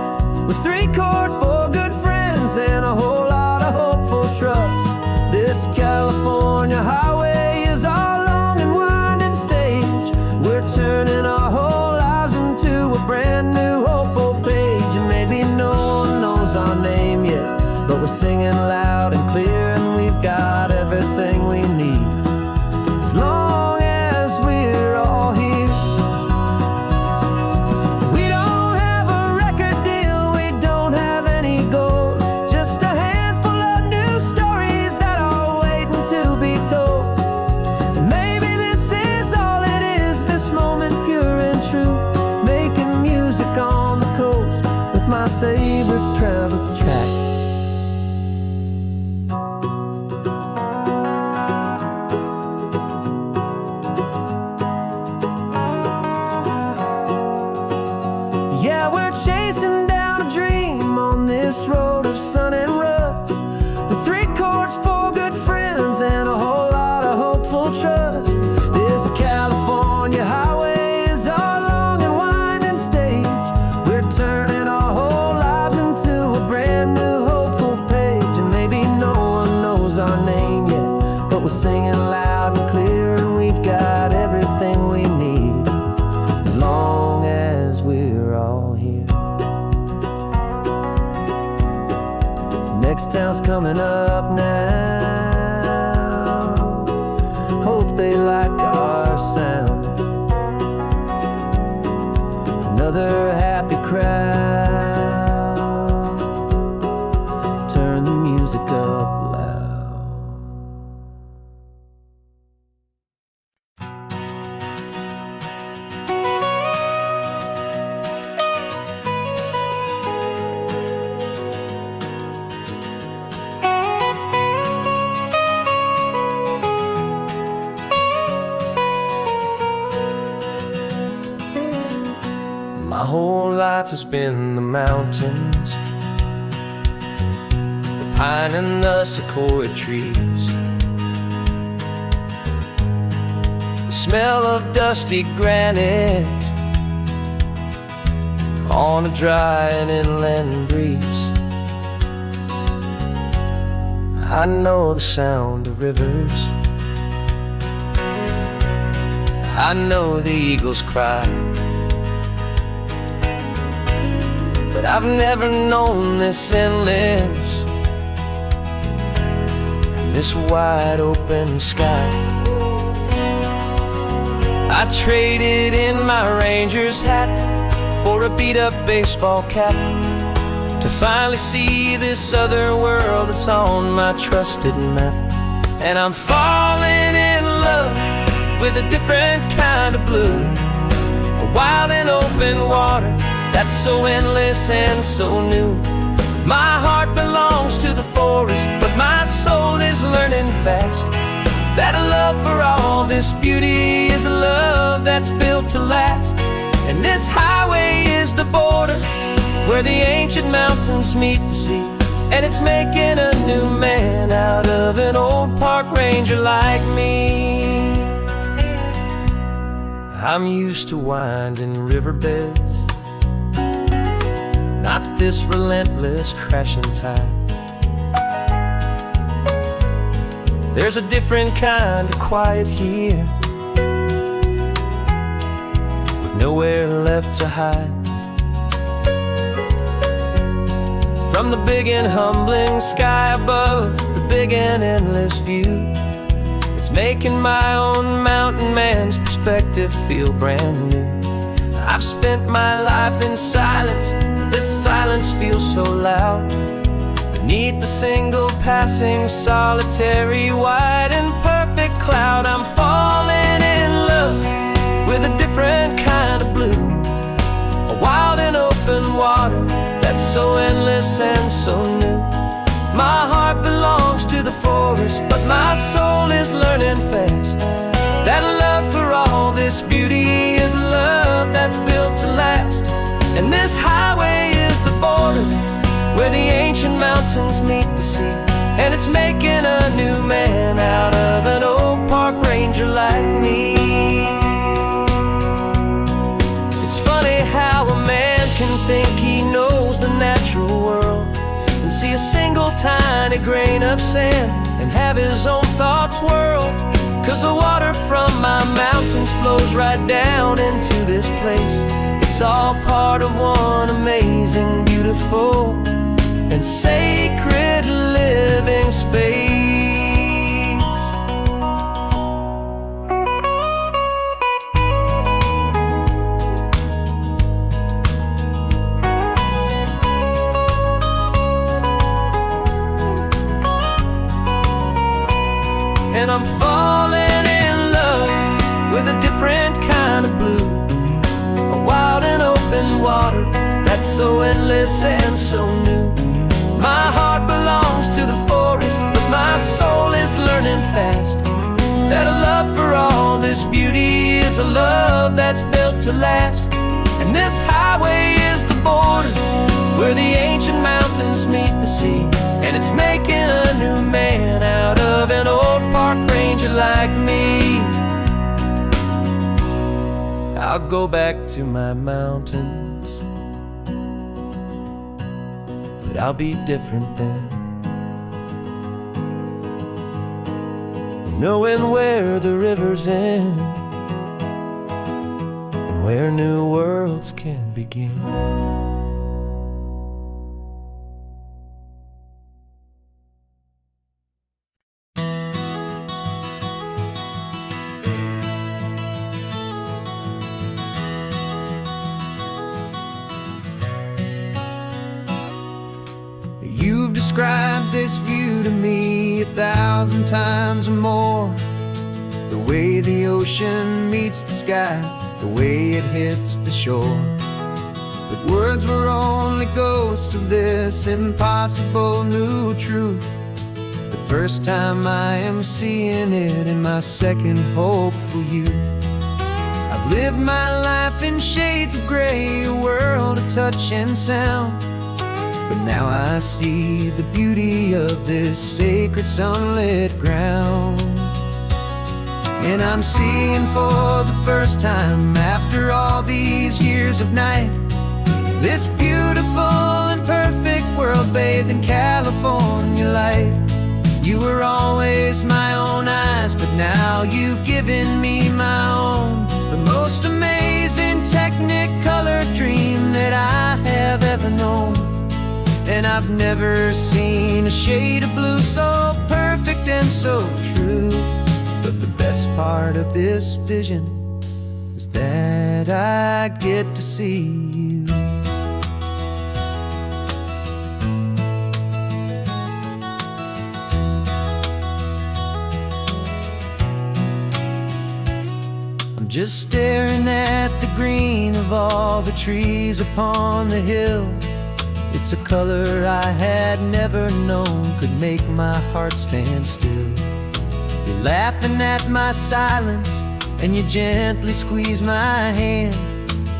[SPEAKER 3] with 3 chords, 4 good friends, and a whole lot of hopeful trust. This California highway is our long and winding stage. We're turning our whole lives into a brand new hopeful page. And maybe no one knows our name yet, but we're singing loud and clear, and we've got everything we need, as long as we're all here. We don't have a record deal don't trust. This California highway is our long and winding stage. We're turning our whole lives into a brand new hopeful page. And maybe no one knows our name yet, but we're singing loud and clear, and we've got everything we need, as long as we're all here. Next town's coming up now. Hope they like our sound. Another happy crowd. Turn the music up loud. My whole life has been the mountains, the pine and the sequoia trees, the smell of dusty granite on a dry and inland breeze. I know the sound of rivers, I know the eagles cry, but I've never known this endless, this wide open sky. I traded in my Ranger's hat for a beat-up baseball cap, to finally see this other world that's on my trusted map. And I'm falling in love with a different kind of blue, a wild and open water that's so endless and so new. My heart belongs to the forest, but my soul is learning fast that a love for all this beauty is a love that's built to last. And this highway is the border where the ancient mountains meet the sea, and it's making a new man out of an old park ranger like me. I'm used to winding riverbeds, not this relentless crashing tide. There's a different kind of quiet here, with nowhere left to hide. From the big and humbling sky above, the big and endless view, it's making my own mountain man's perspective feel brand new. I've spent my life in silence, this silence feels so loud. Beneath the single passing solitary white and perfect cloud, I'm falling in love with a different kind of blue, a wild and open water that's so endless and so new. My heart belongs to the forest, but my soul is learning fast that a love for all this beauty is a love that's built to last. And this highway is the border where the ancient mountains meet the sea, and it's making a new man out of an old park ranger like me. It's funny how a man can think he knows the natural world and see a single tiny grain of sand and have his own thoughts whirled. 'Cause the water from my mountains flows right down into this place. It's all part of one amazing, beautiful, and sacred living space. And I'm falling in love with a different kind of blue, a wild and open water that's so endless and so new. My heart belongs to the forest, but my soul is learning fast that a love for all this beauty is a love that's built to last. And this highway is the border where the ancient mountains meet the sea, and it's making a new man out of an old park ranger like me. I'll go back to my mountains, but I'll be different then, knowing where the rivers end and where new worlds can begin.
[SPEAKER 2] You've described this view to me 1,000 times or more. The way the ocean meets the sky, the way it hits the shore. But words were only ghosts of this impossible new truth. The first time I am seeing it in my second hopeful youth. I've lived my life in shades of gray, a world of touch and sound. But now I see the beauty of this sacred sunlit ground. And I'm seeing for the first time, after all these years of night, this beautiful and perfect world bathed in California light. You were always my own eyes, but now you've given me my own. The most amazing technicolor dream that I have ever known. And I've never seen a shade of blue so perfect and so true. But the best part of this vision is that I get to see you. I'm just staring at the green of all the trees upon the hill. It's a color I had never known could make my heart stand still. You're laughing at my silence, and you gently squeeze my hand.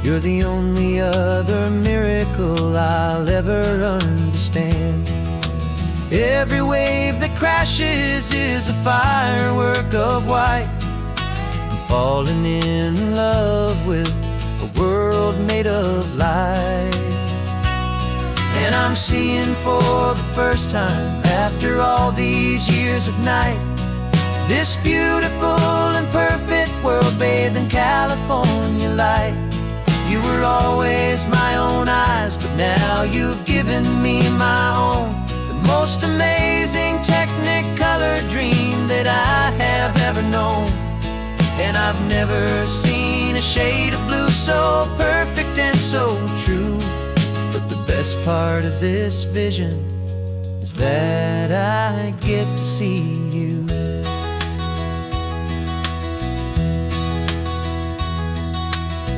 [SPEAKER 2] You're the only other miracle I'll ever understand. Every wave that crashes is a firework of white. I'm falling in love with a world made of light. And I'm seeing for the first time, after all these years of night, this beautiful and perfect world bathed in California light. You were always my own eyes, but now you've given me my own. The most amazing technicolor dream that I have ever known. And I've never seen a shade of blue so perfect and so true. But the best part of this vision is that I get to see you.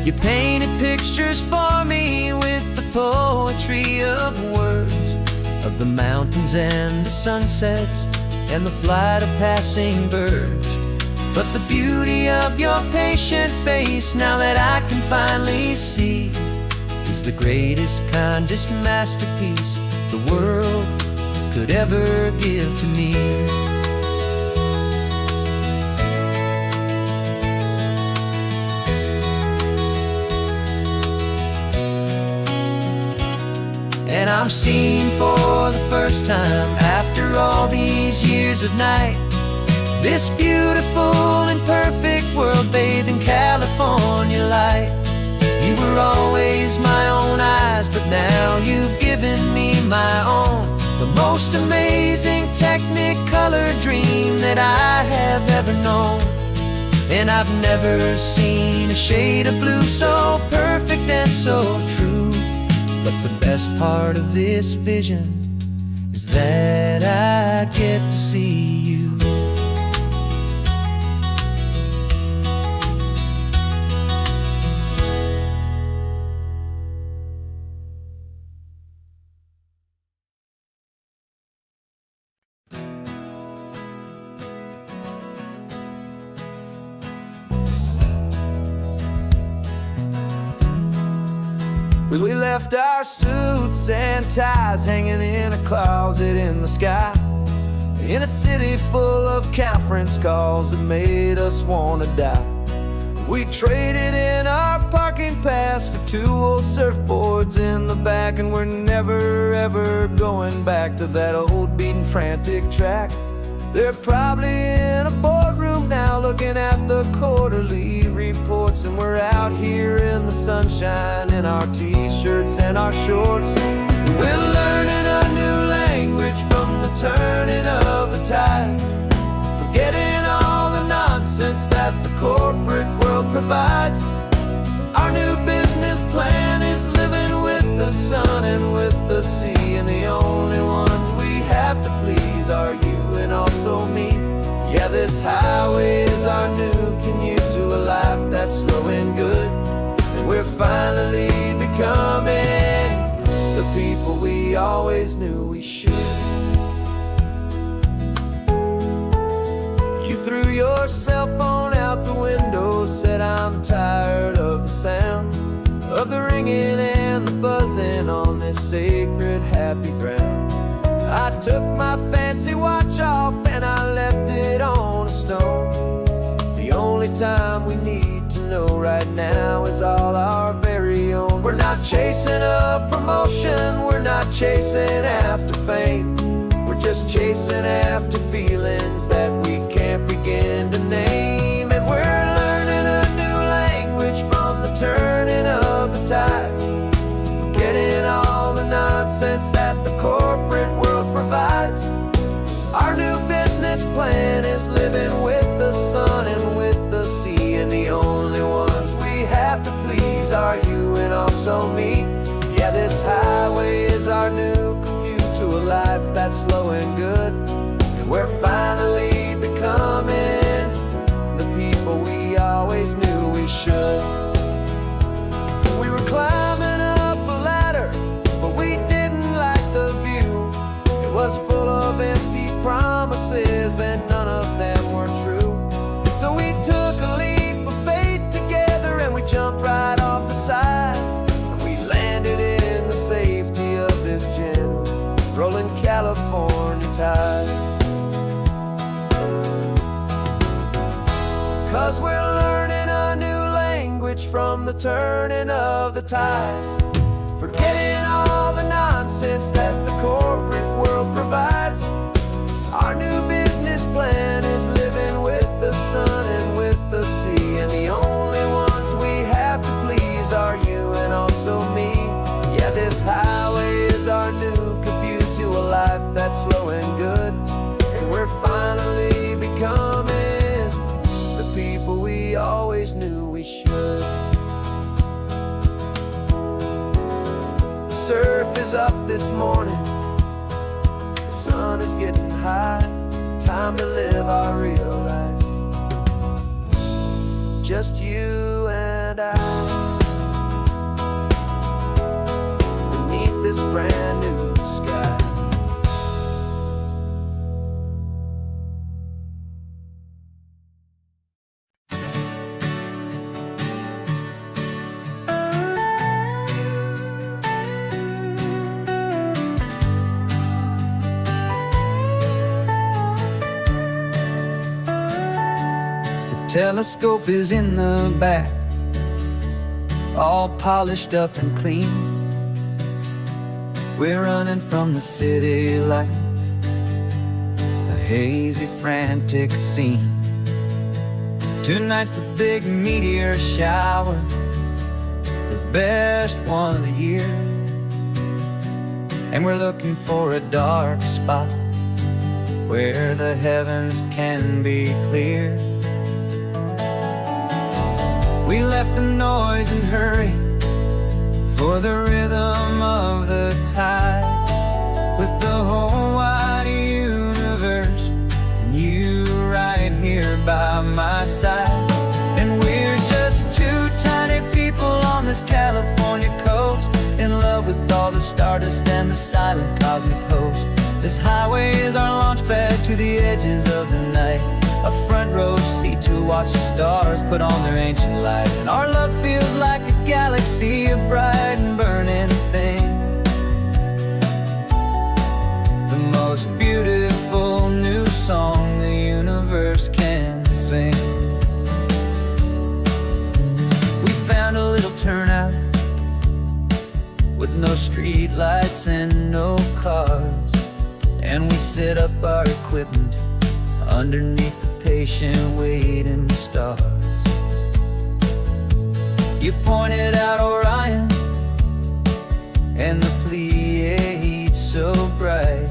[SPEAKER 2] You painted pictures for me with the poetry of words, of the mountains and the sunsets and the flight of passing birds. But the beauty of your patient face, now that I can finally see, is the greatest, kindest masterpiece the world could ever give to me. And I'm seeing for the first time, after all these years of night, this beautiful and perfect world bathed in California light. You were always my own eyes, but now you've given me my own. The most amazing technicolor dream that I have ever known. And I've never seen a shade of blue so perfect and so true. But the best part of this vision is that I get to see you.
[SPEAKER 3] We left our suits and ties hanging in a closet in the sky, in a city full of conference calls that made us wanna die. We traded in our
[SPEAKER 2] pass for two old surfboards in the back, and we're never ever going back to that old beaten frantic track. They're probably in a boardroom now looking at the quarterly reports, and we're out here in the sunshine in our t-shirts and our shorts. We're learning a new language from the turning of the tides, forgetting all the nonsense that the corporate world provides. Our new business plan is living with the sun and with the sea, and the only ones we have to please are you and also me. Yeah, this highway is our new commute to a life that's slow and good, and we're finally becoming the people we always knew we should. You threw your cell phone out the window, said I'm tired of the sound of the ringing and the buzzing on this sacred happy ground. I took my fancy watch off and I left it on a stone. The only time we need to know right now is all our very own. We're not chasing a promotion, we're not chasing after fame, we're just chasing after feelings that we can't begin to name. And we're learning a new language from the turning of the tides, forgetting all the nonsense that the corporate world provides. Our new business plan is living with the sun and with the sea, and the only ones we have to please are you and also me. Yeah, this highway is our new commute to a life that's slow and good, and we're finally becoming the people we always knew we should. We were climbing up a ladder, but we didn't like the view. It was full of empty promises and none of them were true. So we took a leap of faith together and we jumped right off the side, and we landed in the safety of this gentle rolling California tide. 'Cause we're learning a new language from the turning of the tides, forgetting all the nonsense that the corporate world provides. Our new business plan is living with the sun and with the sea, and the only ones we have to please are you and also me. Yeah, this highway is our new commute to a life that's slow and good, and we're finally becoming the people we always knew we should. The surf is up this morning, the sun is getting high, time to live our real life, just you and I, beneath this brand new sky.
[SPEAKER 1] Telescope is in the back, all polished up and clean. We're running from the city lights, a hazy, frantic scene. Tonight's the big meteor shower, the best one of the year, and we're looking for a dark spot where the heavens can be clear. We left the noise and hurry for the rhythm of the tide, with the whole wide universe and you right here by my side. And we're just two tiny people on this California coast, in love with all the stardust and the silent cosmic host. This highway is our launch pad to the edges of the night, a front row seat to watch the stars put on their ancient light. And our love feels like a galaxy, a bright and burning thing, the most beautiful new song the universe can sing. We found a little turnout
[SPEAKER 2] set up our equipment underneath the patient waiting stars. You pointed out Orion and the Pleiades so bright,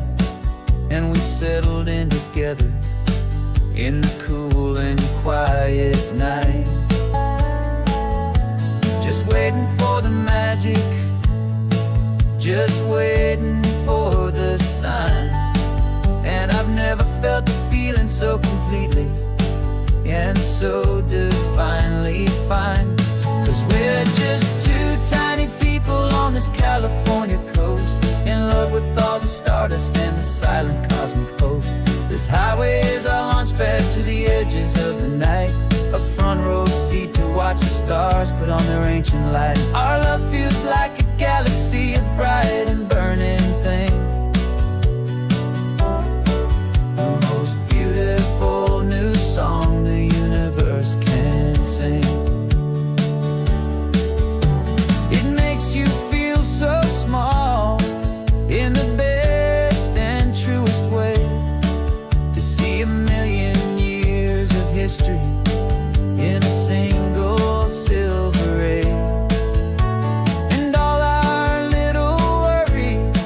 [SPEAKER 2] and we settled in together in the cool and quiet night, just waiting for the magic, just waiting for the sign. And I've never felt the feeling so completely and so divinely fine. 'Cause we're just two tiny people on this California coast, in love with all the stardust and the silent cosmic host. This highway is our launch pad to the edges of the night, a front row seat to watch the stars put on their ancient light. Our love feels like a galaxy, a bright and burning thing, the most beautiful new song the universe can sing. It makes you feel so small in the best and truest way, to see a million years of history in a single silver ray. And all our little worries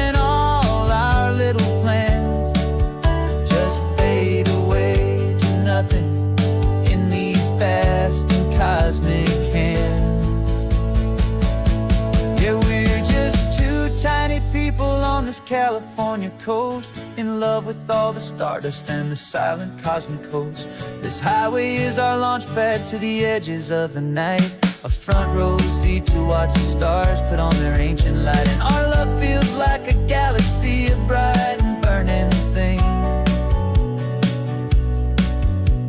[SPEAKER 2] and all our little plans just fade away to nothing in these vast and cosmic hands. Yeah, we're just two tiny people on this California coast, in love with all the stardust and the silent cosmic host. This highway is our launch pad to the edges of the night, a front row seat to watch the stars put on their ancient light. And our love feels like a galaxy, a bright and burning thing,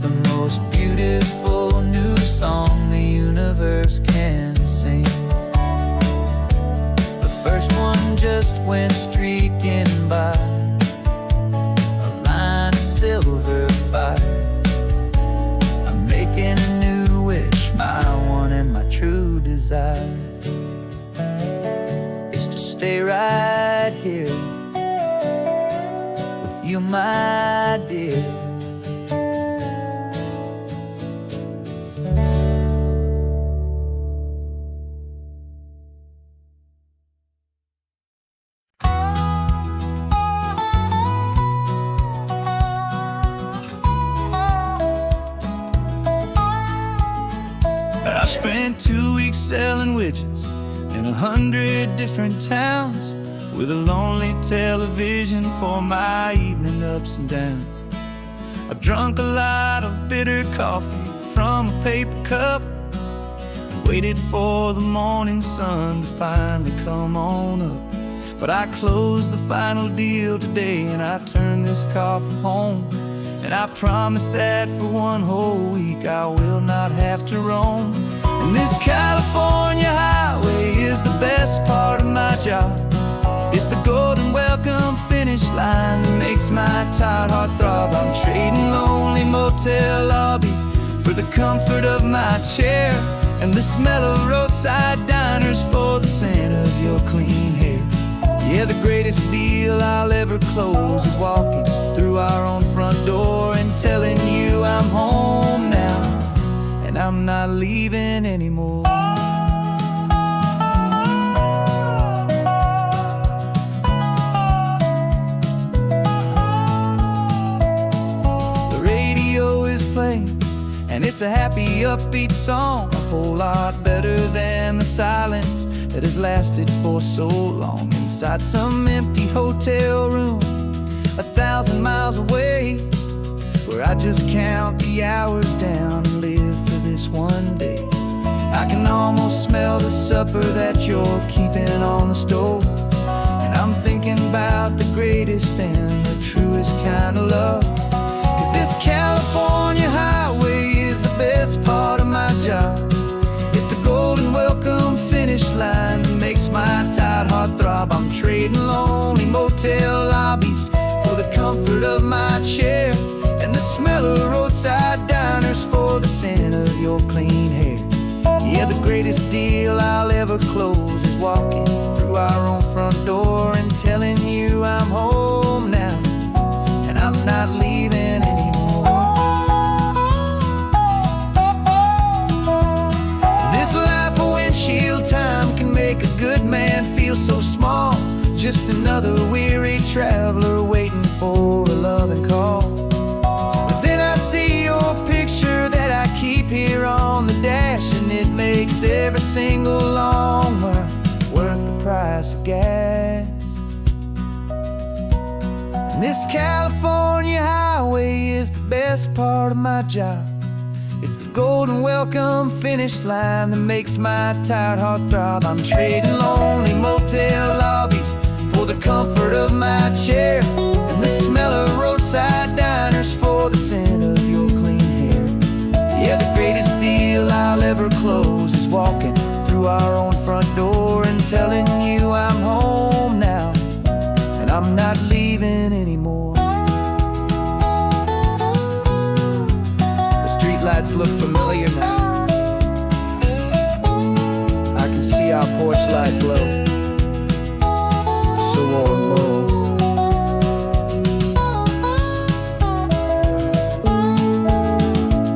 [SPEAKER 2] the most beautiful new song the universe can sing. The first one just went streaking by, a line of silver fire. I'm making a new wish, my one and my true desire is to stay right here with you, my dear. I spent 2 weeks selling widgets in 100 different towns, with a lonely television for my evening ups and downs. I drunk a lot of bitter coffee from a paper cup and waited for the morning sun to finally come on up. But I closed the final deal today, and I turned this car from home. And I promise that for one whole week I will not have to roam. And this California highway is the best part of my job. It's the golden welcome finish line that makes my tired heart throb. I'm trading lonely motel lobbies for the comfort of my chair, and the smell of roadside diners for the scent of your clean hair. Yeah, the greatest deal I'll ever close is walking through our own front door and telling you I'm home now, and I'm not leaving anymore. The radio is playing, and it's a happy, upbeat song, a whole lot better than the silence that has lasted for so long inside some empty hotel room 1,000 miles away, where I just count the hours down and live for this one day. I can almost smell the supper that you're keeping on the stove, and I'm thinking about the greatest and the truest kind of love. 'Cause this California highway is the best part of my job. It's the golden welcome finish line that makes my tired heart throb. I'm trading lonely motel lobbies for the comfort of my chair, and the smell of roadside diners for the scent of your clean hair. Yeah, the greatest deal I'll ever close is walking through our own front door and telling you I'm home
[SPEAKER 1] another weary traveler waiting for a loving call. But then I see your picture that I keep here on the dash, and it makes every single long mile worth the price of gas. And this California highway is the best part of my job. It's the golden welcome finish line that makes my tired heart throb. I'm trading lonely motel lobbies for the comfort of my chair, and the smell of roadside diners for the scent of your clean hair. Yeah, the greatest deal I'll ever close is walking through our own front door and telling you I'm home now, and I'm not leaving anymore. Lights look familiar now. I can see our porch light glow, so warm,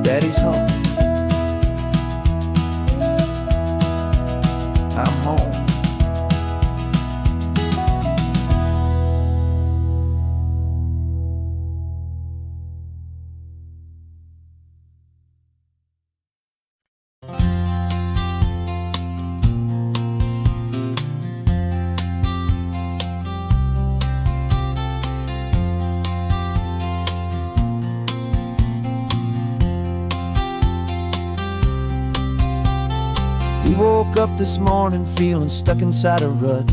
[SPEAKER 1] Daddy's home. I'm home.
[SPEAKER 2] We woke up this morning feeling stuck inside a rut.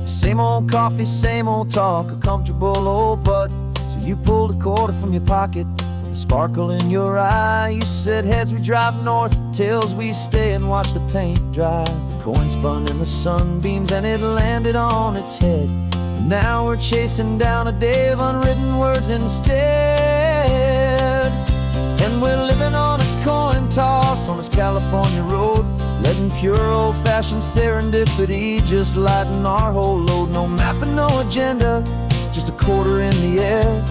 [SPEAKER 2] Same old coffee, same old talk, a comfortable old butt. So you pulled a quarter from your pocket with a sparkle in your eye. You said heads we drive north, tails we stay and watch the paint dry. The coin spun in the sunbeams and it landed on its head. And now we're chasing down a day of unwritten words instead. And we're living on a coin toss on this California road, letting pure old-fashioned serendipity just lighten our whole load. No map and no agenda, just a quarter in the air.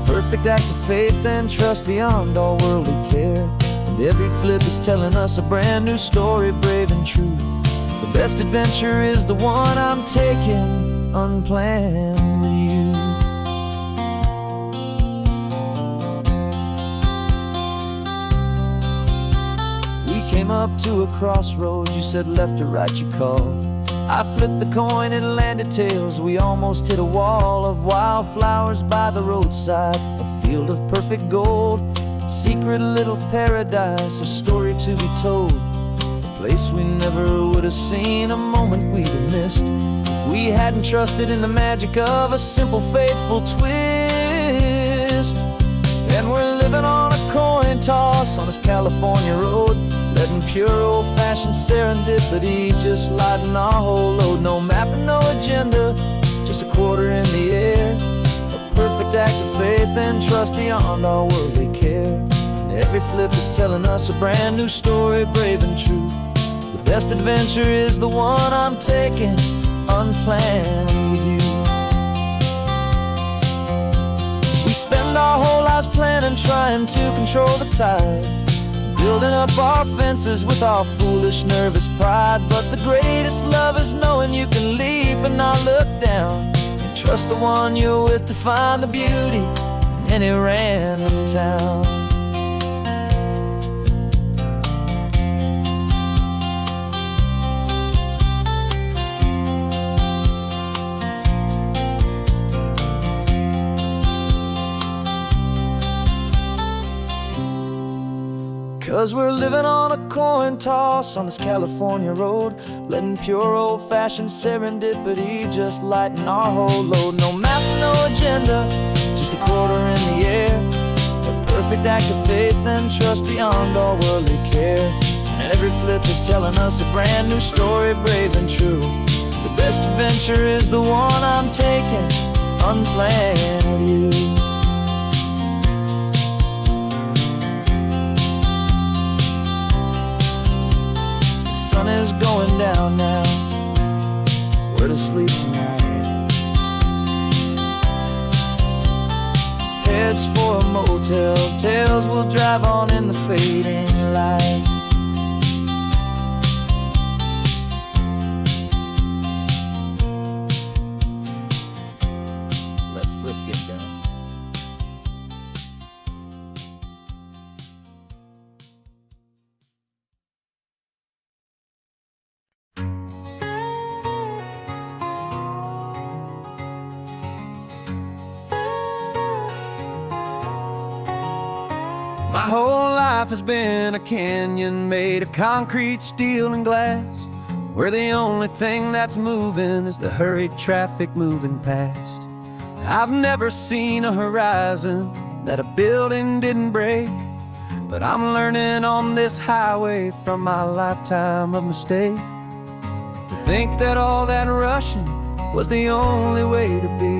[SPEAKER 2] Perfect act of faith and trust beyond all worldly care. And every flip is telling us a brand new story, brave and true. The best adventure is the one I'm taking unplanned with you. Came up to a crossroads, you said left or right you called. I flipped the coin, it landed tails. We almost hit a wall of wildflowers by the roadside, a field of perfect gold, secret little paradise, a story to be told. A place we never would have seen, a moment we'd have missed if we hadn't trusted in the magic of a simple faithful twist. And we're living on a coin toss on this California road, letting pure old-fashioned serendipity just lighten our whole load. No map and no agenda, just a quarter in the air. A perfect act of faith and trust beyond all worldly care. And every flip is telling us a brand new story, brave and true. The best adventure is the one I'm taking unplanned with you. We spend our whole lives planning, trying to control the tide, building up our fences with our foolish, nervous pride. But the greatest love is knowing you can leap and not look down, and trust the one you're with to find the beauty in any random town. 'Cause we're living on a coin toss on this California road, letting pure old-fashioned serendipity just lighten our whole load. No map, no agenda, just a quarter in the air. A perfect act of faith and trust beyond all worldly care. And every flip is telling us a brand new story, brave and true. The best adventure is the one I'm taking unplanned with you. The sun is going down now, we're to sleep tonight. Heads for a motel, tails will drive on in the fading light. whole life has been a canyon made of concrete, steel, and glass, where the only thing that's moving is the hurried traffic moving past. I've never seen a horizon that a building didn't break, but I'm learning on this highway from my lifetime of mistakes to think that all that rushing was the only way to be,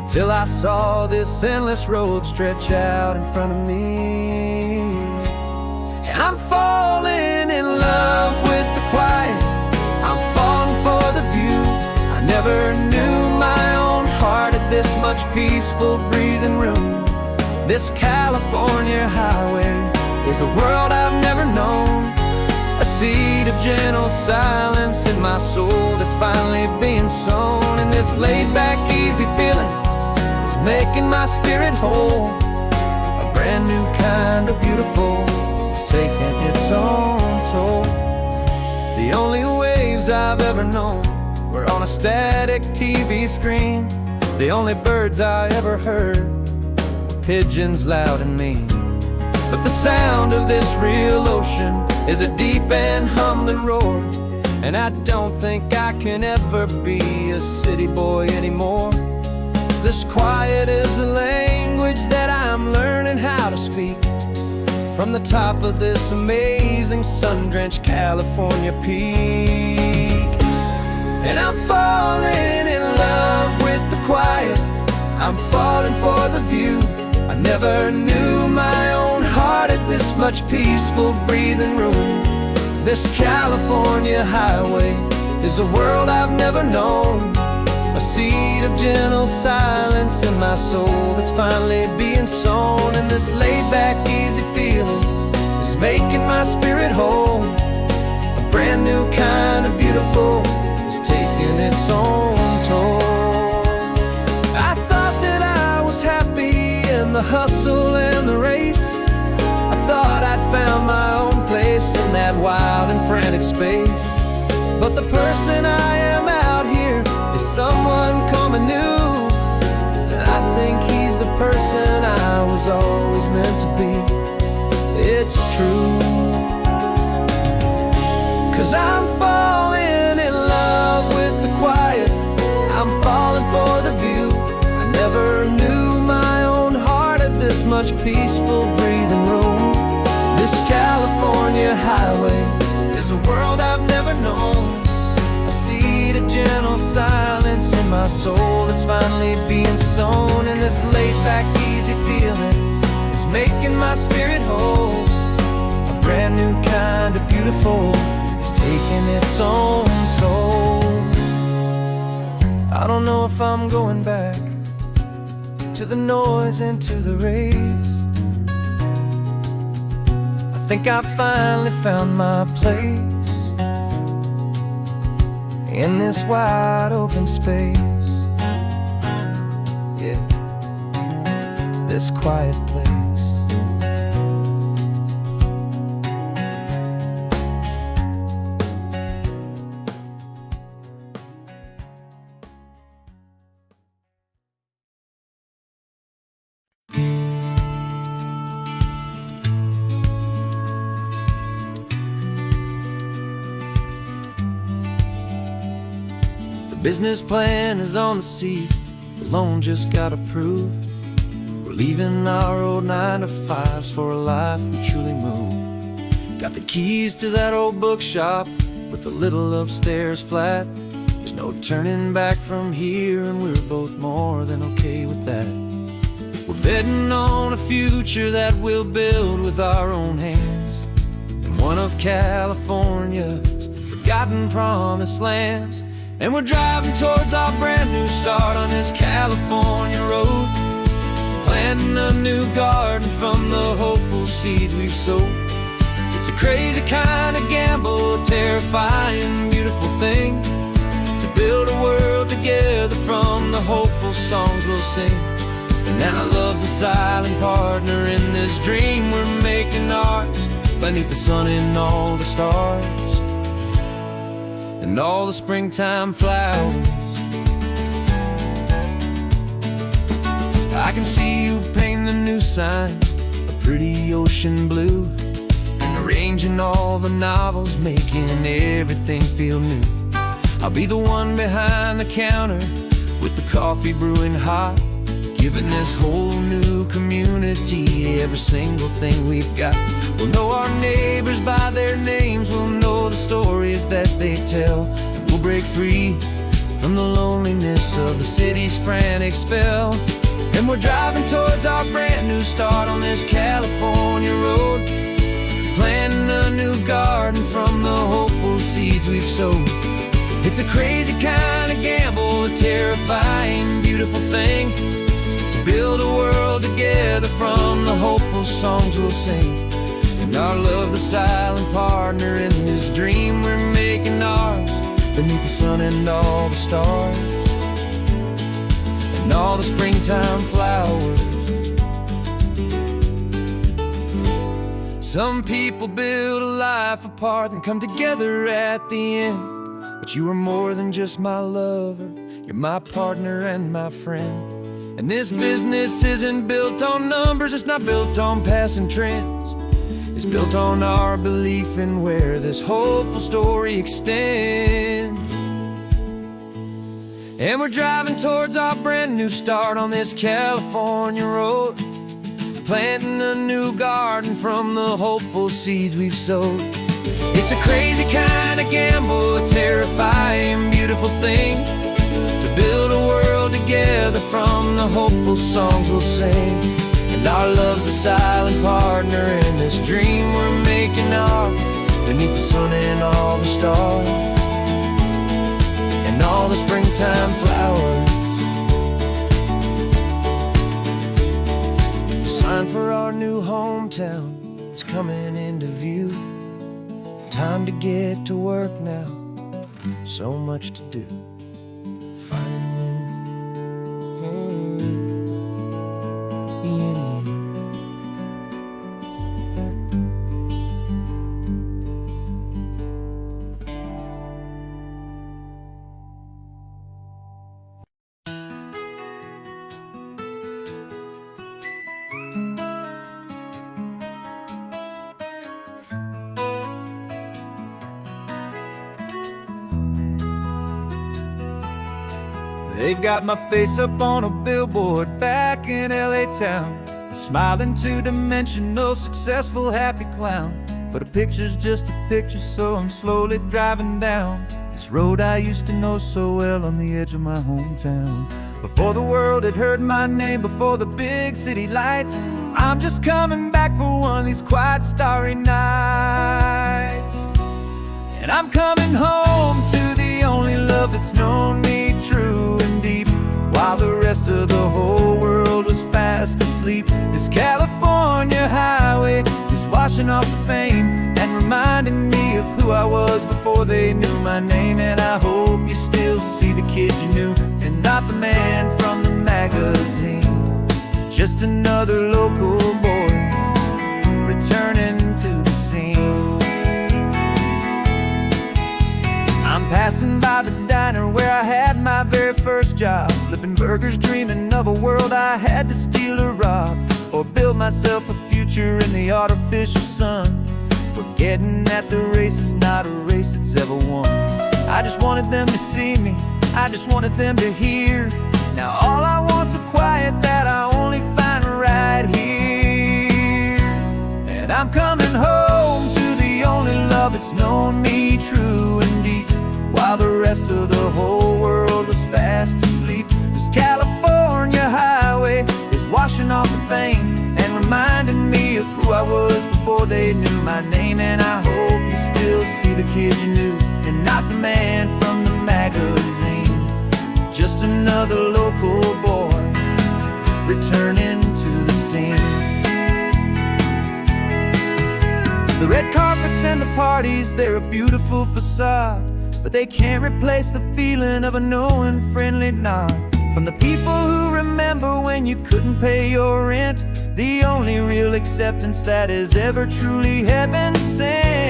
[SPEAKER 2] till I saw this endless road stretch out in front of me. And I'm falling in love with the quiet, I'm falling for the view. I never knew my own heart had this much peaceful breathing room. This California highway is a world I've never known, a seed of gentle silence in my soul that's finally being sown. And this laid-back, easy feeling is making my spirit whole. A brand new kind of beautiful is taking its own toll. The only waves I've ever known were on a static TV screen. The only birds I ever heard were pigeons loud and mean. But the sound of this real ocean is a deep and humbling roar, and I don't think I can ever be a city boy anymore. This quiet is a language that I'm learning how to speak from the top of this amazing sun-drenched California peak. And I'm falling in love with the quiet, I'm falling for the view. I never knew my own heart had this much peaceful breathing room. This California highway is a world I've never known, a seed of gentle silence in my soul that's finally being sown. And this laid-back, easy feeling is making my spirit whole. A brand new kind of beautiful is taking its own toll. I thought that I was happy in the hustle and the race. I thought I'd found my own place in that wild and frantic space. But the person I am out here is someone coming new, and I think he's the person I was always meant to be. It's true, 'cause I'm falling in love with the quiet, I'm falling for the view. I never knew my own heart had this much peaceful breathing room. This California highway is a world I've never known, a seed of gentle silence in my soul that's finally being sown. And this laid-back, easy feeling is making my spirit whole. A brand new kind of beautiful is taking its own toll. I don't know if I'm going back to the noise and to the race. I think I finally found my place in this wide open space. Yeah, this quiet place. Business plan is on the seat, the loan just got approved. We're leaving our old 9-to-5s for a life we truly move. Got the keys to that old bookshop with the little upstairs flat. There's no turning back from here, and we're both more than okay with that. We're betting on a future that we'll build with our own hands in one of California's forgotten promised lands. And we're driving towards our brand new start on this California road, planting a new garden from the hopeful seeds we've sowed. It's a crazy kind of gamble, a terrifying, beautiful thing, to build a world together from the hopeful songs we'll sing. And now love's a silent partner in this dream we're making ours, beneath the sun and all the stars and all the springtime flowers. I can see you painting a new sign, a pretty ocean blue, and arranging all the novels, making everything feel new. I'll be the one behind the counter with the coffee brewing hot, giving this whole new community every single thing we've got. We'll know our neighbors by their names, we'll know the stories that they tell, and we'll break free from the loneliness of the city's frantic spell. And we're driving towards our brand new start on this California road, planting a new garden from the hopeful seeds we've sowed. It's a crazy kind of gamble, a terrifying, beautiful thing, to build a world together from the hopeful songs we'll sing. And our love's the silent partner in this dream we're making ours, beneath the sun and all the stars, and all the springtime flowers. Some people build a life apart and come together at the end, but you are more than just my lover, you're my partner and my friend. And this business isn't built on numbers, it's not built on passing trends. It's built on our belief in where this hopeful story extends. And we're driving towards our brand new start on this California road, planting a new garden from the hopeful seeds we've sowed. It's a crazy kind of gamble, a terrifying, beautiful thing, to build a world together from the hopeful songs we'll sing. And our love's a silent partner in this dream we're making ours, beneath the sun and all the stars, and all the springtime flowers. The sign for our new hometown is coming into view. Time to get to work now, so much to do. Finding in you.
[SPEAKER 4] They've got my face up on a billboard back in LA town, a smiling two-dimensional, successful, happy clown. But a picture's just a picture, so I'm slowly driving down this road I used to know so well on the edge of my hometown. Before the world had heard my name, before the big city lights, I'm just coming back for one of these quiet, starry nights. And I'm coming home to the only love that's known me true and deep, while the rest of the whole world was fast asleep. This California highway is washing off the fame and reminding me of who I was before they knew my name. And I hope you still see the kid you knew, and not the man from the magazine, just another local boy returning to the scene. I'm passing by the diner where I had my very first job, flipping burgers, dreaming of a world I had to steal or rob, or build myself a future in the artificial sun, forgetting that the race is not a race that's ever won. I just wanted them to see me, I just wanted them to hear. Now all I want's a quiet that I only find right here. And I'm coming home to the only love that's known me true and deep, while the rest of the whole world was fast asleep. This California highway is washing off the fame and reminding me of who I was before they knew my name. And I hope you still see the kid you knew, and not the man from the magazine, just another local boy returning to the scene. The red carpets and the parties, they're a beautiful facade, but they can't replace the feeling of a knowing, friendly nod from the people who remember when you couldn't pay your rent, the only real acceptance that is ever truly heaven sent.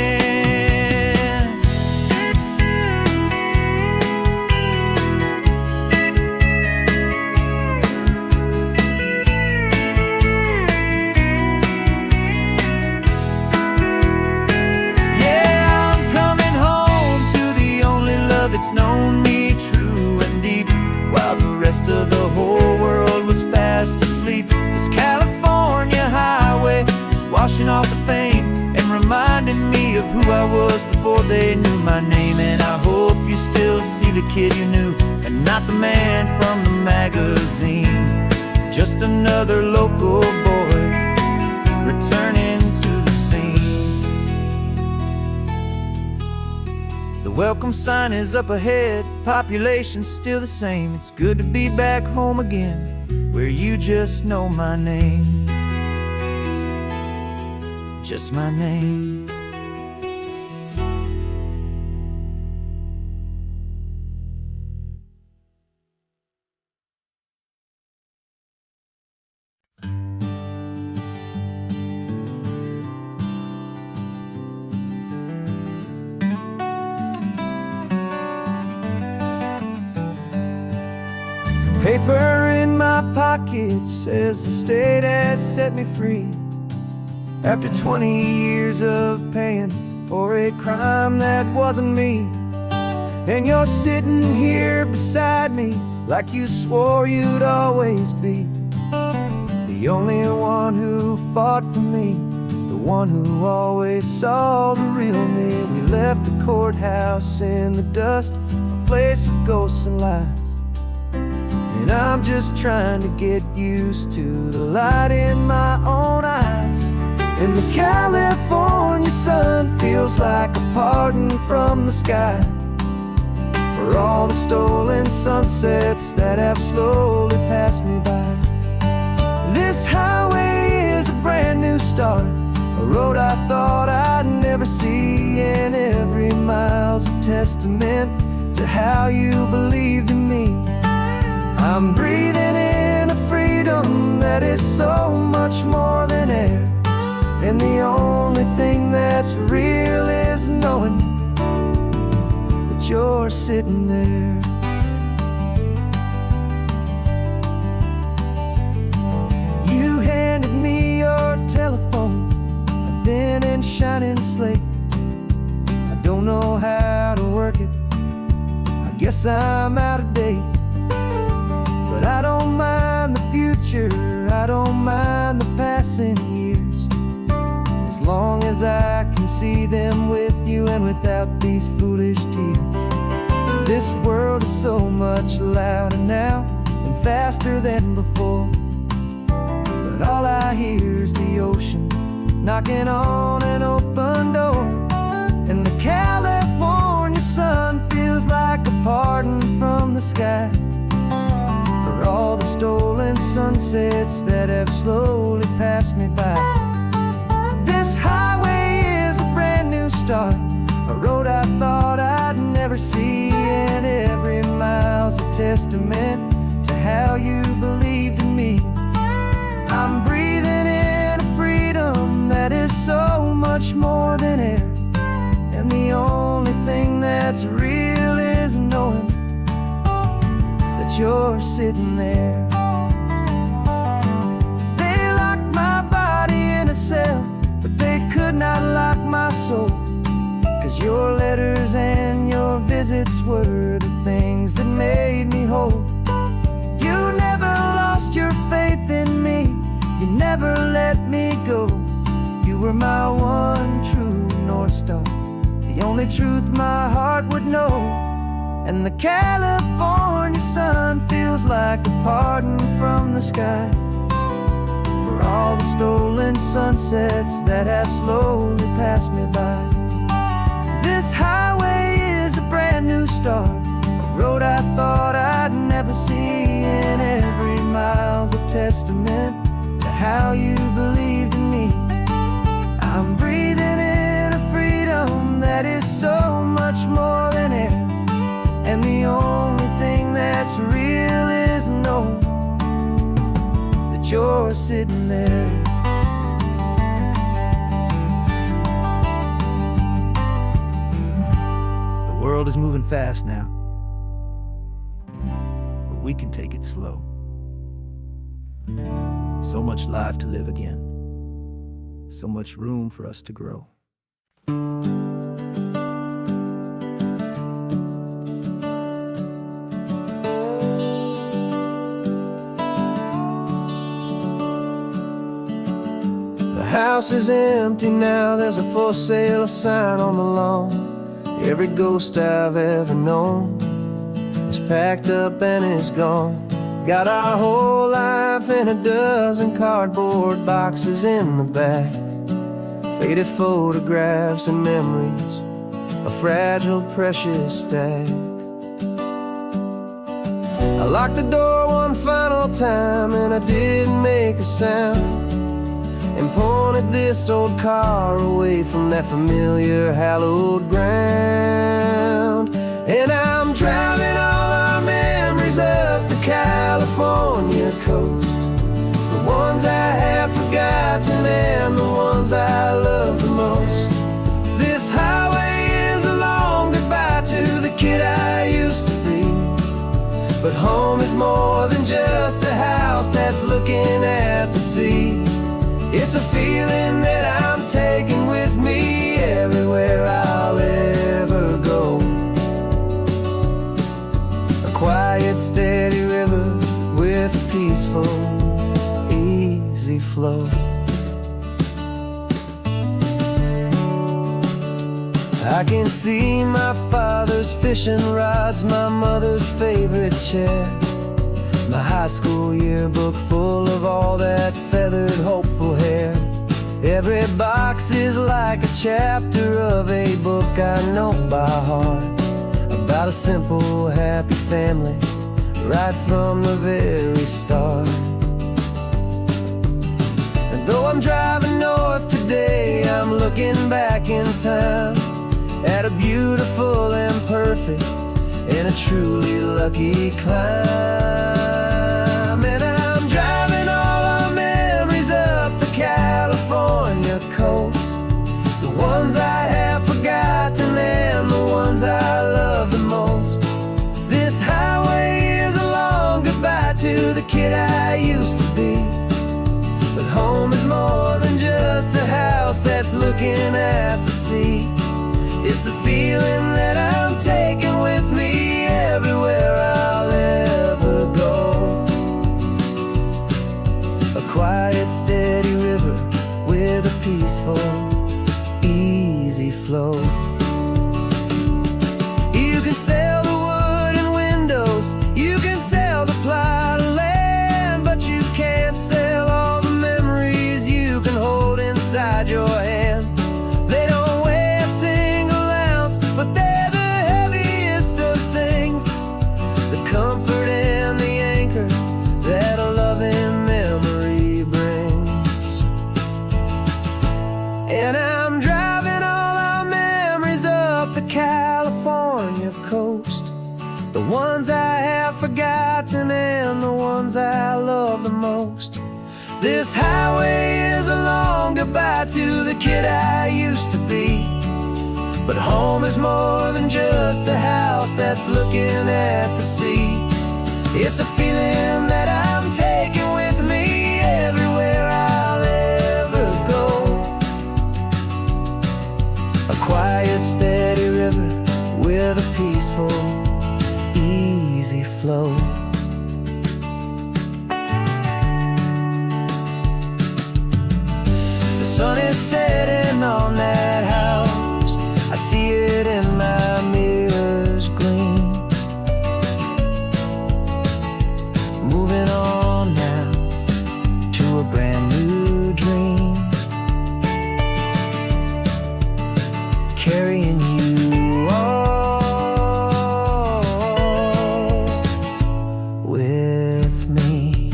[SPEAKER 4] want the fame and reminding me of who I was before they knew my name. And I hope you still see the kid you knew and not the man from the magazine. Just another local boy returning to the scene. The welcome sign is up ahead, population's still the same. It's good to be back home again, where you just know my name. Just my name.
[SPEAKER 2] Paper in my pocket says the state has set me free after 20 years of paying for a crime that wasn't me. And you're sitting here beside me like you swore you'd always be the only one who fought for me, the one who always saw the real me. We left the courthouse in the dust, a place of ghosts and lies. And I'm just trying to get used to the light in my own eyes. And the California sun feels like a pardon from the sky for all the stolen sunsets that have slowly passed me by. This highway is a brand new start, a road I thought I'd never see. And every mile's a testament to how you believed in me. I'm breathing in a freedom that is so much more than air. And the only thing that's real is knowing that you're sitting there. You handed me your telephone, a thin and shining slate. I don't know how to work it, I guess I'm out of date. But I don't mind the future, I don't mind the passing years, as long as I can see them with you and without these foolish tears. This world is so much louder now and faster than before, but all I hear is the ocean knocking on an open door. And the California sun feels like a pardon from the sky for all the stolen sunsets that have slowly passed me by. This highway is a brand new start, a road I thought I'd never see. And every mile's a testament to how you believed in me. I'm breathing in a freedom that is so much more than air. And the only thing that's real is knowing that you're sitting there. They locked my body in a cell, but they could not lock my soul, 'cause your letters and your visits were the things that made me whole. You never lost your faith in me, you never let me go. You were my one true North Star, the only truth my heart would know. And the California sun feels like a pardon from the sky for all the stolen sunsets that have slowly passed me by. This highway is a brand new start, a road I thought I'd never see. And every mile's a testament to how you believed in me. I'm breathing in a freedom that is so much more than air. And the only thing that's real is knowing that you're sitting there. The world is moving fast now, but we can take it slow. So much life to live again, so much room for us to grow. house is empty now, there's a for sale sign on the lawn. Every ghost I've ever known is packed up and is gone. Got our whole life in a dozen cardboard boxes in the back. Faded photographs and memories, a fragile, precious stack. I locked the door one final time and I didn't make a sound, and pointed this old car away from that familiar hallowed ground. And I'm driving all our memories up the California coast, the ones I have forgotten and the ones I love the most. This highway is a long goodbye to the kid I used to be, but home is more than just a house that's looking at the sea. It's a feeling that I'm taking with me everywhere I'll ever go. A quiet, steady river with a peaceful, easy flow. I can see my father's fishing rods, my mother's favorite chair, my high school yearbook full of all that feathered, hopeful hair. Every box is like a chapter of a book I know by heart, about a simple, happy family right from the very start. And though I'm driving north today, I'm looking back in time at a beautiful and perfect and a truly lucky climb. And I'm driving all our memories up the California coast, the ones I have forgotten and the ones I love the most. This highway is a long goodbye to the kid I used to be, but home is more than just a house that's looking at the sea. It's a feeling that I'm taking with me everywhere I'll ever go. A quiet, steady river with a peaceful, easy flow. You can sail the wooden windows, you can sail the plot of land, but you can't sail all the memories you can hold inside your hand. They don't weigh a single ounce, but they're the heaviest of things, the comfort and the anchor that a loving memory brings. And I'm driving all our memories up the California coast, the ones I have forgotten and the ones I love the most. This highway is a long goodbye to the kid I used to be, but home is more than just a house that's looking at the sea. It's a feeling that I'm taking with me everywhere I'll ever go. A quiet, steady river with a peaceful, easy flow. The sun is setting on that house, I see it in my mirror's gleam. Moving on now to a brand new dream, carrying you all with me.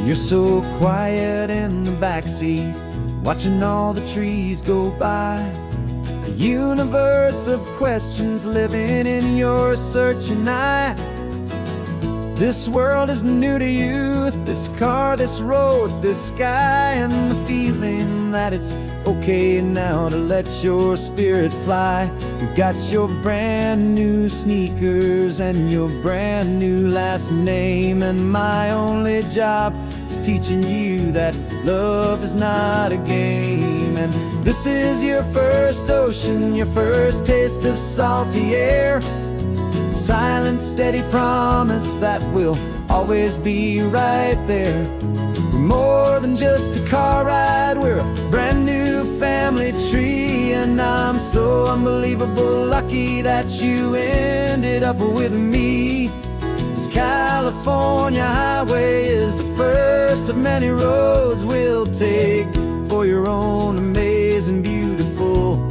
[SPEAKER 4] You're so quiet in the backseat, watching all the trees go by. A universe of questions living in your searching eye. This world is new to you, this car, this road, this sky, and the feeling that it's okay now to let your spirit fly. You got your brand new sneakers and your brand new last name, and my only job is teaching you that love is not a game. And this is your first ocean, your first taste of salty air, silent, steady promise that we'll always be right there. We're more than just a car ride, we're a brand new family tree, and I'm so unbelievable lucky that you ended up with me. This California highway is the first of many roads we'll take for your own amazing, beautiful,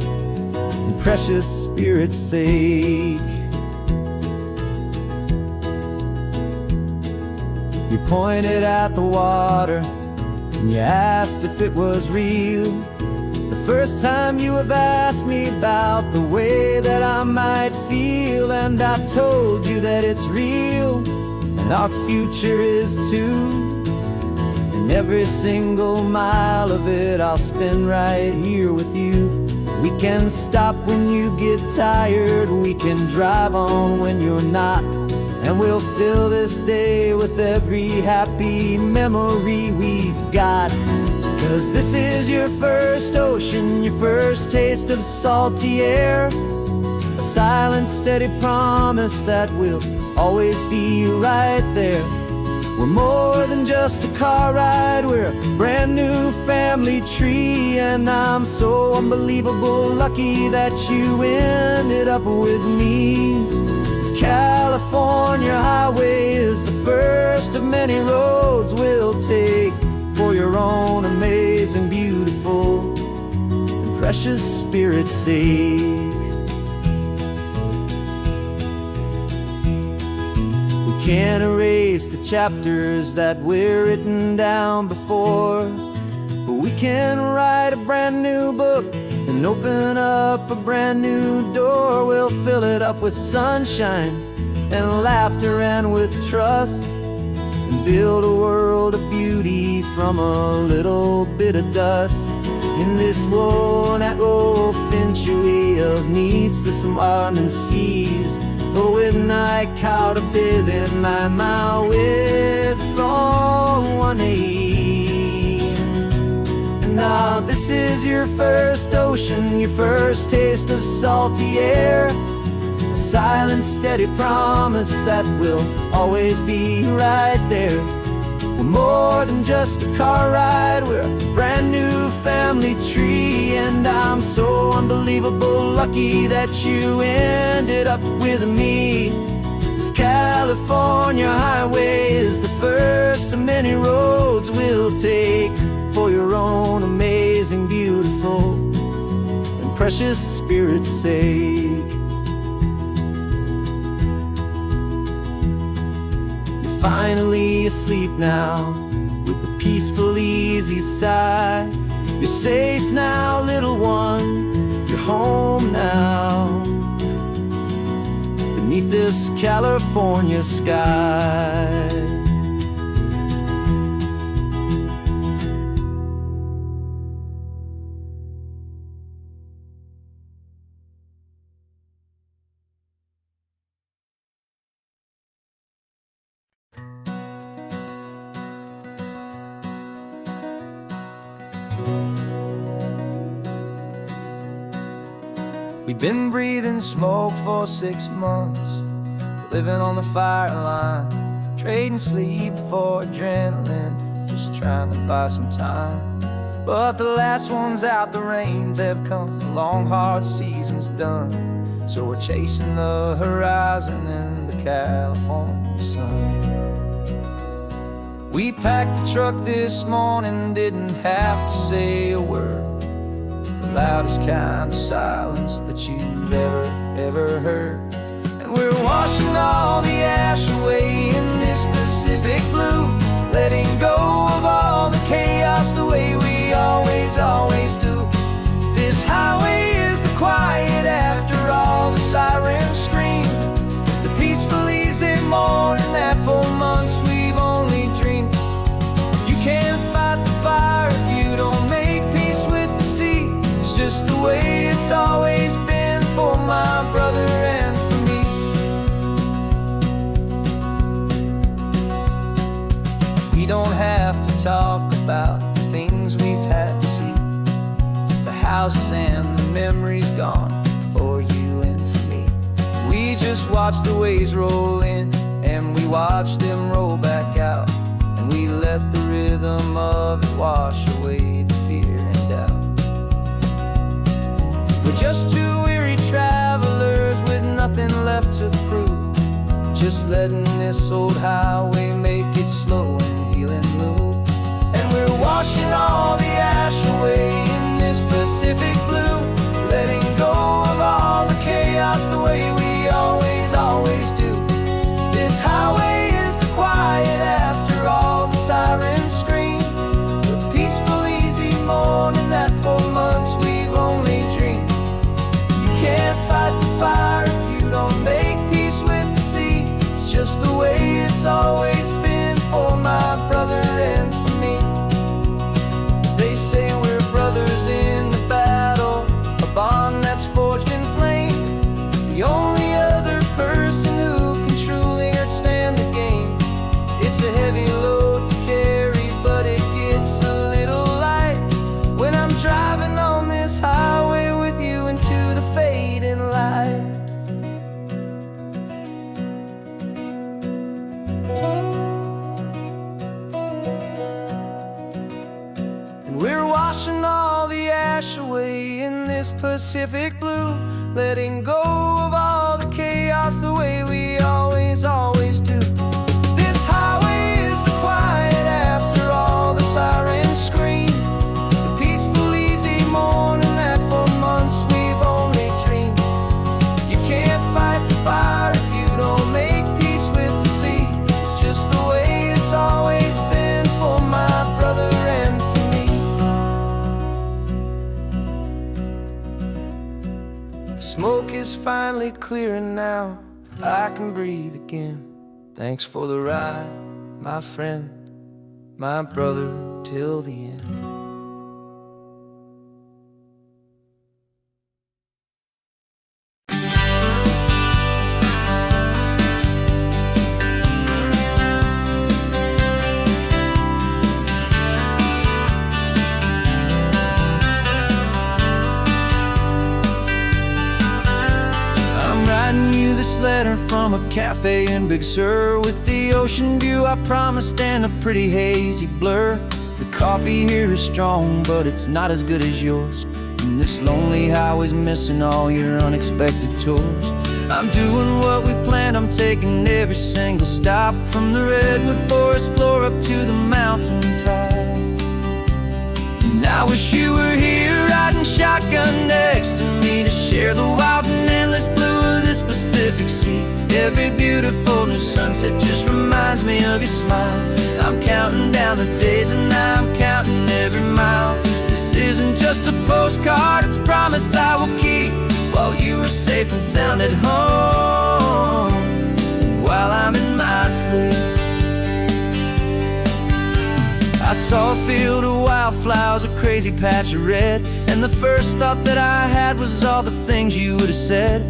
[SPEAKER 4] and precious spirit's sake. You pointed at the water and you asked if it was real. The first time you have asked me about the way that I might feel, and I told you that it's real and our future is too. And every single mile of it I'll spend right here with you. We can stop when you get tired, we can drive on when you're not, and we'll fill this day with every happy memory we've got. 'Cause this is your first ocean, your first taste of salty air, a silent, steady promise that we'll always be right there. We're more than just a car ride, we're a brand new family tree, and I'm so unbelievable lucky that you ended up with me. This California highway is the first of many roads we'll take for your own amazing, beautiful, and precious spirit's sake. We can't erase the chapters that we're written down before, but we can write a brand new book and open up a brand new door. We'll fill it up with sunshine and laughter and with trust, and build a world of beauty from a little bit of dust. In this worn-out old century of needs to some ardent seas, but with night caught a bit in my way from one aim. Now this is your first ocean, your first taste of salty air, a silent, steady promise that we'll always be right there. We're more than just a car ride, we're a brand new family tree, and I'm so unbelievable lucky that you ended up with me. This California highway is the first of many roads we'll take for your own amazing, beautiful, and precious spirit's sake. You're finally asleep now with a peaceful, easy sigh. You're safe now, little one, you're home now, beneath this California sky.
[SPEAKER 1] We've been breathing smoke for 6 months, living on the fire line, trading sleep for adrenaline, just trying to buy some time. But the last one's out, the rains have come, the long hard season's done, so we're chasing the horizon in the California sun. We packed the truck this morning, didn't have to say a word, the loudest kind of silence that you've ever heard. And we're washing all the ash away in this Pacific blue, letting go of all the chaos the way we always do. This highway is the quiet after all the sirens scream, the peaceful easy morning that for months talk about the things we've had to see, the houses and the memories gone for you and for me. We just watch the waves roll in, and we watch them roll back out, and we let the rhythm of it wash away the fear and doubt. We're just two weary travelers with nothing left to prove, just letting this old highway make it slow and healing move. And we're washing all the ash away in this Pacific blue, letting go of all the chaos the way we always, always do. This highway is the quiet after all the sirens scream, the peaceful, easy morning that for months we've only dreamed. You can't fight the fire if you don't make peace with the sea. It's just the way it's always been for my brother and for me. They say we're brothers in the battle, a bond that's forged in flame. The only other person who can truly understand the game. It's a heavy load to carry, but it gets a little light when I'm driving on this highway with you into the fading light. And we're washing all the ash away in this Pacific blue, letting go of all the chaos the way we always, always do. This highway is the quiet after all the sirens scream, the peaceful, easy morning that for months we've only dreamed. You can't fight the fire if you don't make peace with the sea. It's just the way it's always been for my brother and for me. The smoke is finally clearing now, I can breathe again. Thanks for the ride, my friend, my brother, till the end. I'm writing you this letter from a cafe in Big Sur, with the ocean view I promised and a pretty hazy blur. The coffee here is strong, but it's not as good as yours, and this lonely highway's missing all your unexpected tours. I'm doing what we planned, I'm taking every single stop, from the redwood forest floor up to the mountain top. And I wish you were here riding shotgun next to me, to share the wild and endless blue of this Pacific Sea. Every beautiful new sunset just reminds me of your smile. I'm counting down the days and I'm counting every mile. This isn't just a postcard, it's a promise I will keep, while you are safe and sound at home, while I'm in my sleep. I saw a field of wildflowers, a crazy patch of red, and the first thought that I had was all the things you would have said.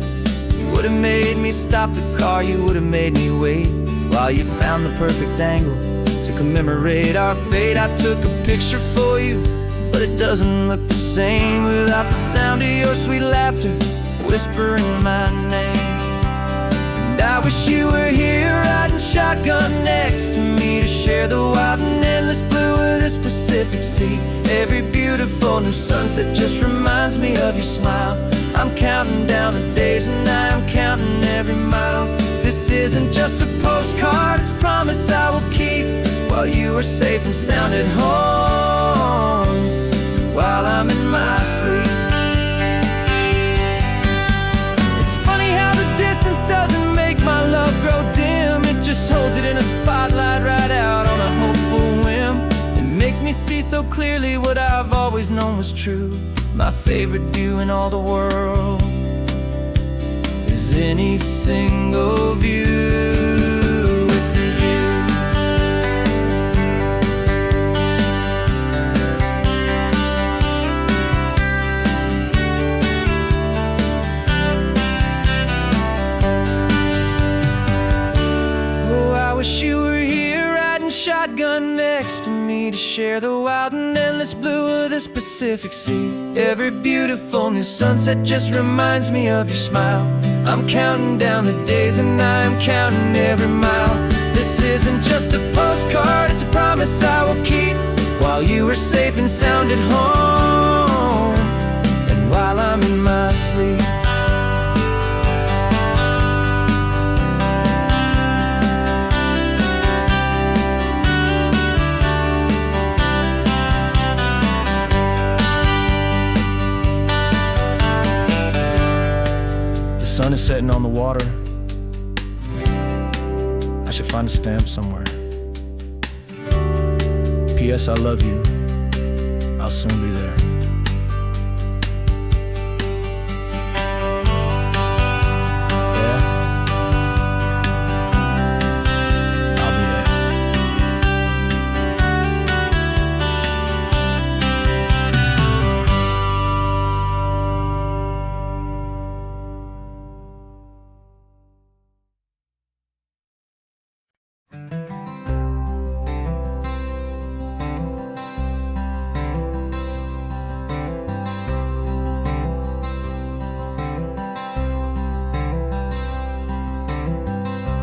[SPEAKER 1] You would have made me stop the car, you would have made me wait, while you found the perfect angle to commemorate our fate. I took a picture for you, but it doesn't look the same without the sound of your sweet laughter whispering my name. And I wish you were here riding shotgun next to me, to share the wild and endless blue of this Pacific Sea. Every beautiful new sunset just reminds me of your smile. I'm counting down the days and I'm counting every mile. This isn't just a postcard, it's a promise I will keep, while you are safe and sound at home, while I'm in my sleep. It's funny how the distance doesn't make my love grow dim, it just holds it in a spotlight right out on a hopeful whim. It makes me see so clearly what I've always known was true. My favorite view in all the world is any single view with you. Oh, I wish you were here riding shotgun next to me,
[SPEAKER 2] me to share the wild and endless blue of this Pacific Sea. Every beautiful new sunset just reminds me of your smile. I'm counting down the days and I am counting every mile. This isn't just a postcard, it's a promise I will keep. While you are safe and sound at home, and while I'm in my sleep.
[SPEAKER 1] The sun is setting on the water. I should find a stamp somewhere. P.S. I love you. I'll soon be there. Yeah? I'll be there.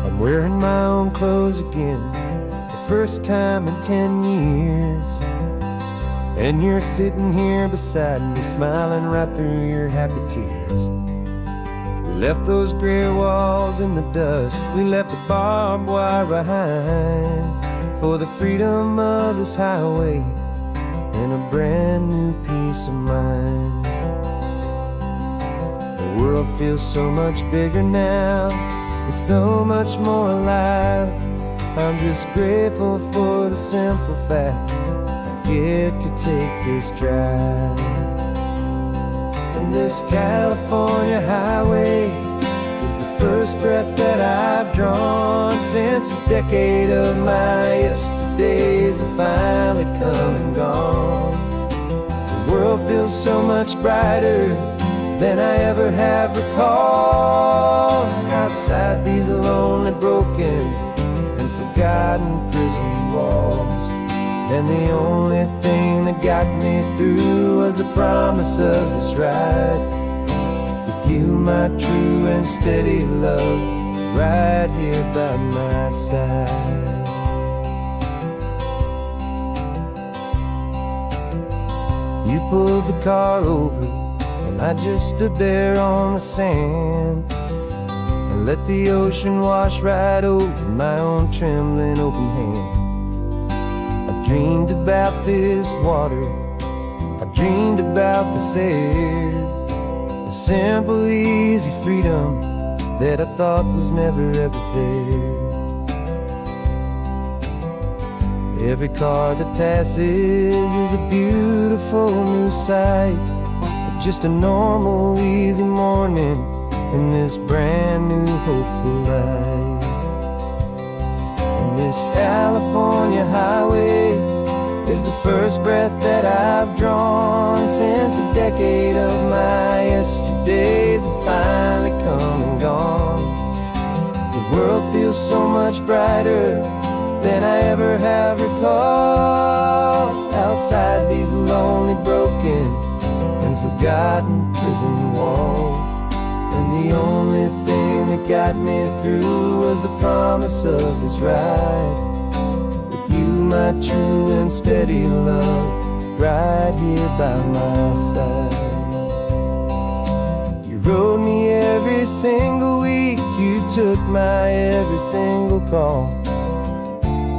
[SPEAKER 2] I'm wearing my own clothes again, the first time in 10 years. And you're sitting here beside me, smiling right through your happy tears. We left those gray walls in the dust, we left the barbed wire behind, for the freedom of this highway and a brand new peace of mind. The world feels so much bigger now, it's so much more alive. I'm just grateful for the simple fact I get to take this drive. And this California highway is the first breath that I've drawn since a decade of my yesterdays have finally come and gone. The world feels so much brighter than I ever have recalled. Outside these lonely, broken, and forgotten prison walls. And the only thing that got me through was the promise of this ride with you, my true and steady love, right here by my side. You pulled the car over and I just stood there on the sand and let the ocean wash right over my own trembling open hand. I dreamed about this water, I dreamed about this air, the simple, easy freedom that I thought was never ever there. Every car that passes is a beautiful new sight, just a normal, easy morning in this brand new, hopeful life. And this California highway is the first breath that I've drawn since a decade of my yesterdays have finally come and gone. The world feels so much brighter than I ever have recalled. Outside these lonely, broken, and forgotten prison walls. And the only thing that got me through was the promise of this ride with you, my true and steady love, right here by my side. You rode me every single week, you took my every single call.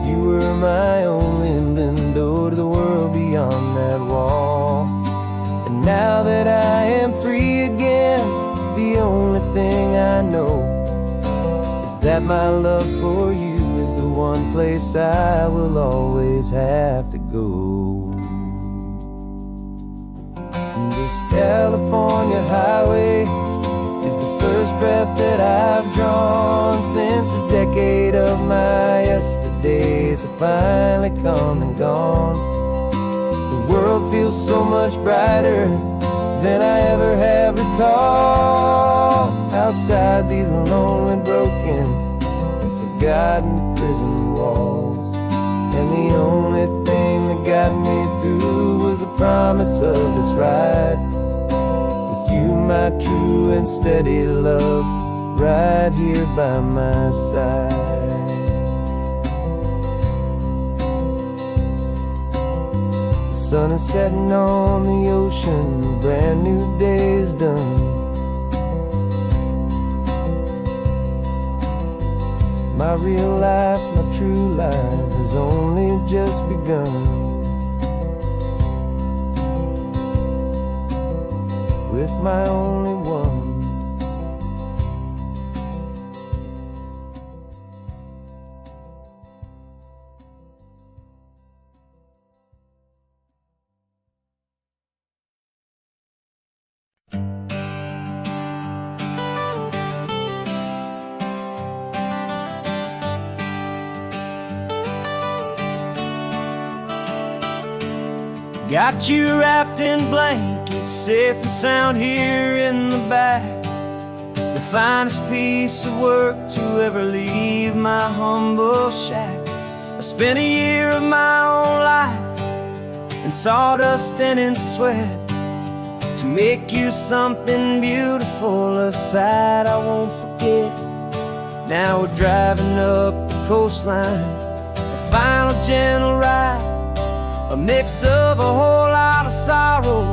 [SPEAKER 2] You were my only window to the world beyond that wall. And now that I am free again, the only thing I know is that my love for you is the one place I will always have to go. And this California highway is the first breath that I've drawn since a decade of my yesterdays have finally come and gone. The world feels so much brighter than I ever have recalled. Outside these lonely, broken, and forgotten prison walls. And the only thing that got me through was the promise of this ride. With you, my true and steady love, right here by my side. The sun is setting on the ocean, a brand new day is done. My real life, my true life has only just begun. With my only one.
[SPEAKER 3] Got you wrapped in blankets, safe and sound here in the back. The finest piece of work to ever leave my humble shack. I spent a year of my own life in sawdust and in sweat to make you something beautiful, a sight I won't forget. Now we're driving up the coastline, a final gentle ride, a mix of a whole lot of sorrow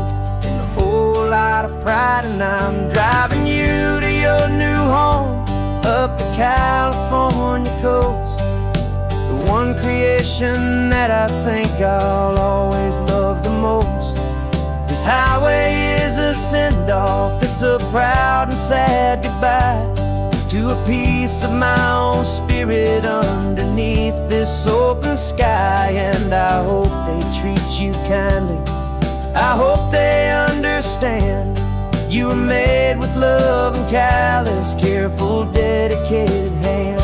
[SPEAKER 3] and a whole lot of pride. And I'm driving you to your new home up the California coast, the one creation that I think I'll always love the most. This highway is a send-off, it's a proud and sad goodbye to a piece of my own spirit underneath this open sky. And I hope they treat you kindly, I hope they understand you were made with love and callous, careful, dedicated hands.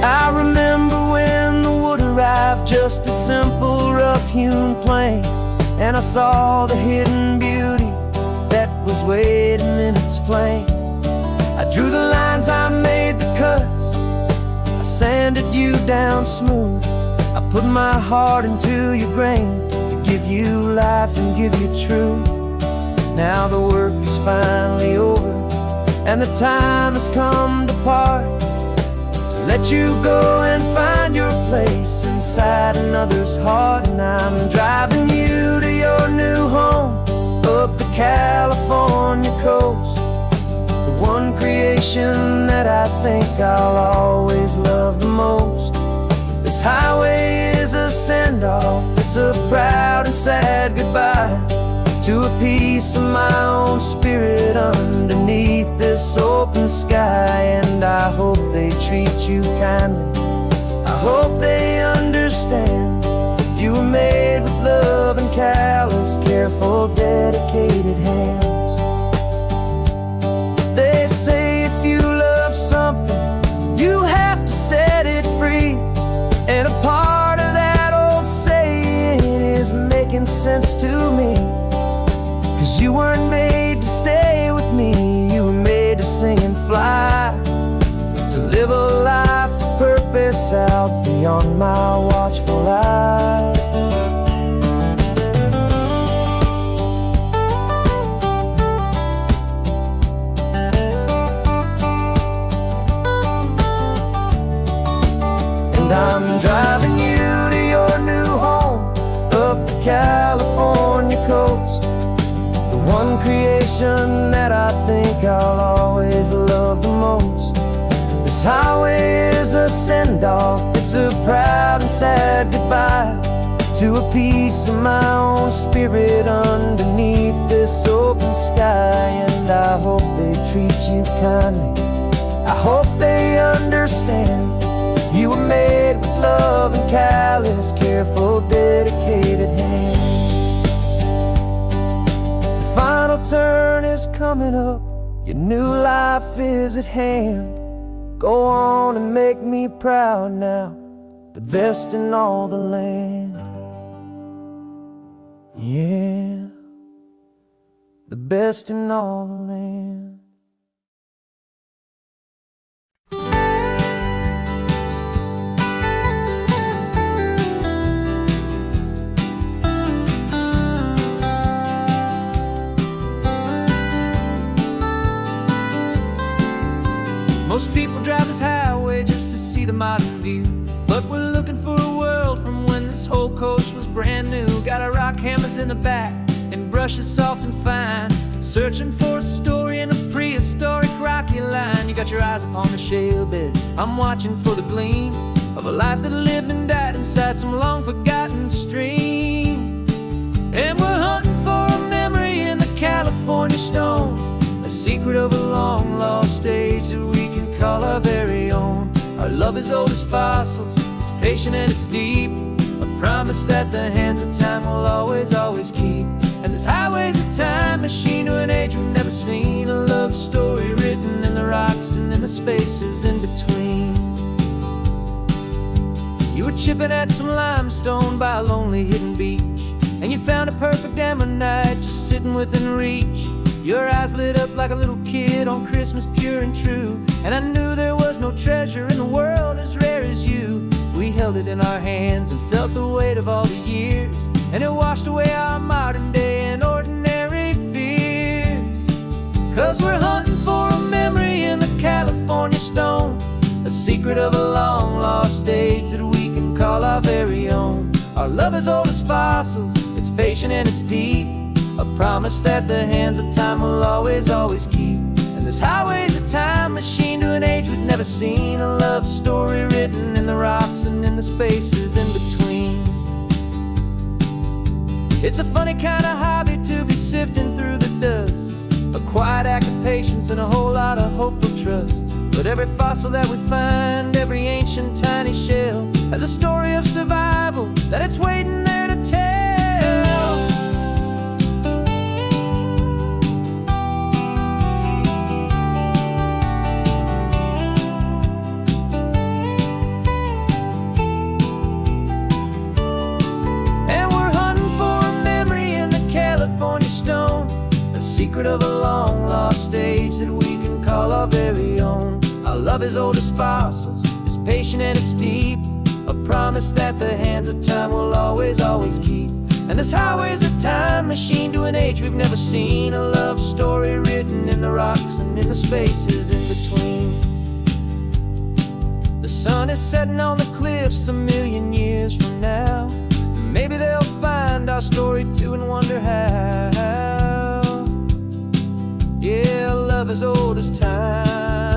[SPEAKER 3] I remember when the wood arrived, just a simple rough-hewn plank, and I saw the hidden beauty that was waiting in its flame. I drew the lines, I made the cuts, I sanded you down smooth. I put my heart into your grain to give you life and give you truth. Now the work is finally over, and the time has come to part, to let you go and find your place inside another's heart. And I'm driving you to your new home up the California coast, the one creation that I think I'll always love the most. This highway is a send-off, it's a proud and sad goodbye to a piece of my own spirit underneath this open sky. And I hope they treat you kindly, I hope they understand you were made with love and callous, careful, dedicated hands. They say if you love something, you have to set it free. And a part of that old saying is making sense to me, 'cause you weren't made to stay with me, you were made to sing and fly, to live a life of purpose out beyond my watchful eye. And I'm driving you to your new home up the California coast, the one creation that I think I'll always love the most. This highway is a send-off, it's a proud and sad goodbye to a piece of my own spirit underneath this open sky. And I hope they treat you kindly, I hope they understand you were made with love and callous, careful, dedicated hands. The final turn is coming up, your new life is at hand. Go on and make me proud now, the best in all the land. Yeah, the best in all the land.
[SPEAKER 1] brand new. Got our rock hammers in the back and brushes soft and fine, searching for a story in a prehistoric rocky line. You got your eyes upon the shale beds, I'm watching for the gleam of a life that lived and died inside some long forgotten stream. And we're hunting for a memory in the California stone, a secret of a long lost age that we can call our very own. Our love is old as fossils, it's patient and it's deep, a promise that the hands of time will always, always keep. And this highway's a time machine to an age we've never seen, a love story written in the rocks and in the spaces in between. You were chipping at some limestone by a lonely hidden beach, and you found a perfect ammonite just sitting within reach. Your eyes lit up like a little kid on Christmas, pure and true, and I knew there was no treasure in the world as rare as you. We held it in our hands and felt the weight of all the years, and it washed away our modern day and ordinary fears. 'Cause we're hunting for a memory in the California stone, a secret of a long lost age that we can call our very own. Our love is old as fossils, it's patient and it's deep, a promise that the hands of time will always, always keep. And this highway's a time machine to an age we've never seen, a love story written in the rocks and in the spaces in between. It's a funny kind of hobby to be sifting through the dust, a quiet act of patience and a whole lot of hopeful trust. But every fossil that we find, every ancient tiny shell, has a story of survival that it's waiting there to tell. And we're hunting for a memory in the California stone, a secret of a long lost age that we can call our very own. Our love is old as fossils, it's patient and it's deep, a promise that the hands of time will always, always keep. And this highway's a time machine to an age we've never seen, a love story written in the rocks and in the spaces in between. The sun is setting on the cliffs a million years from now, maybe they'll find our story too and wonder how. Yeah, love is old as time.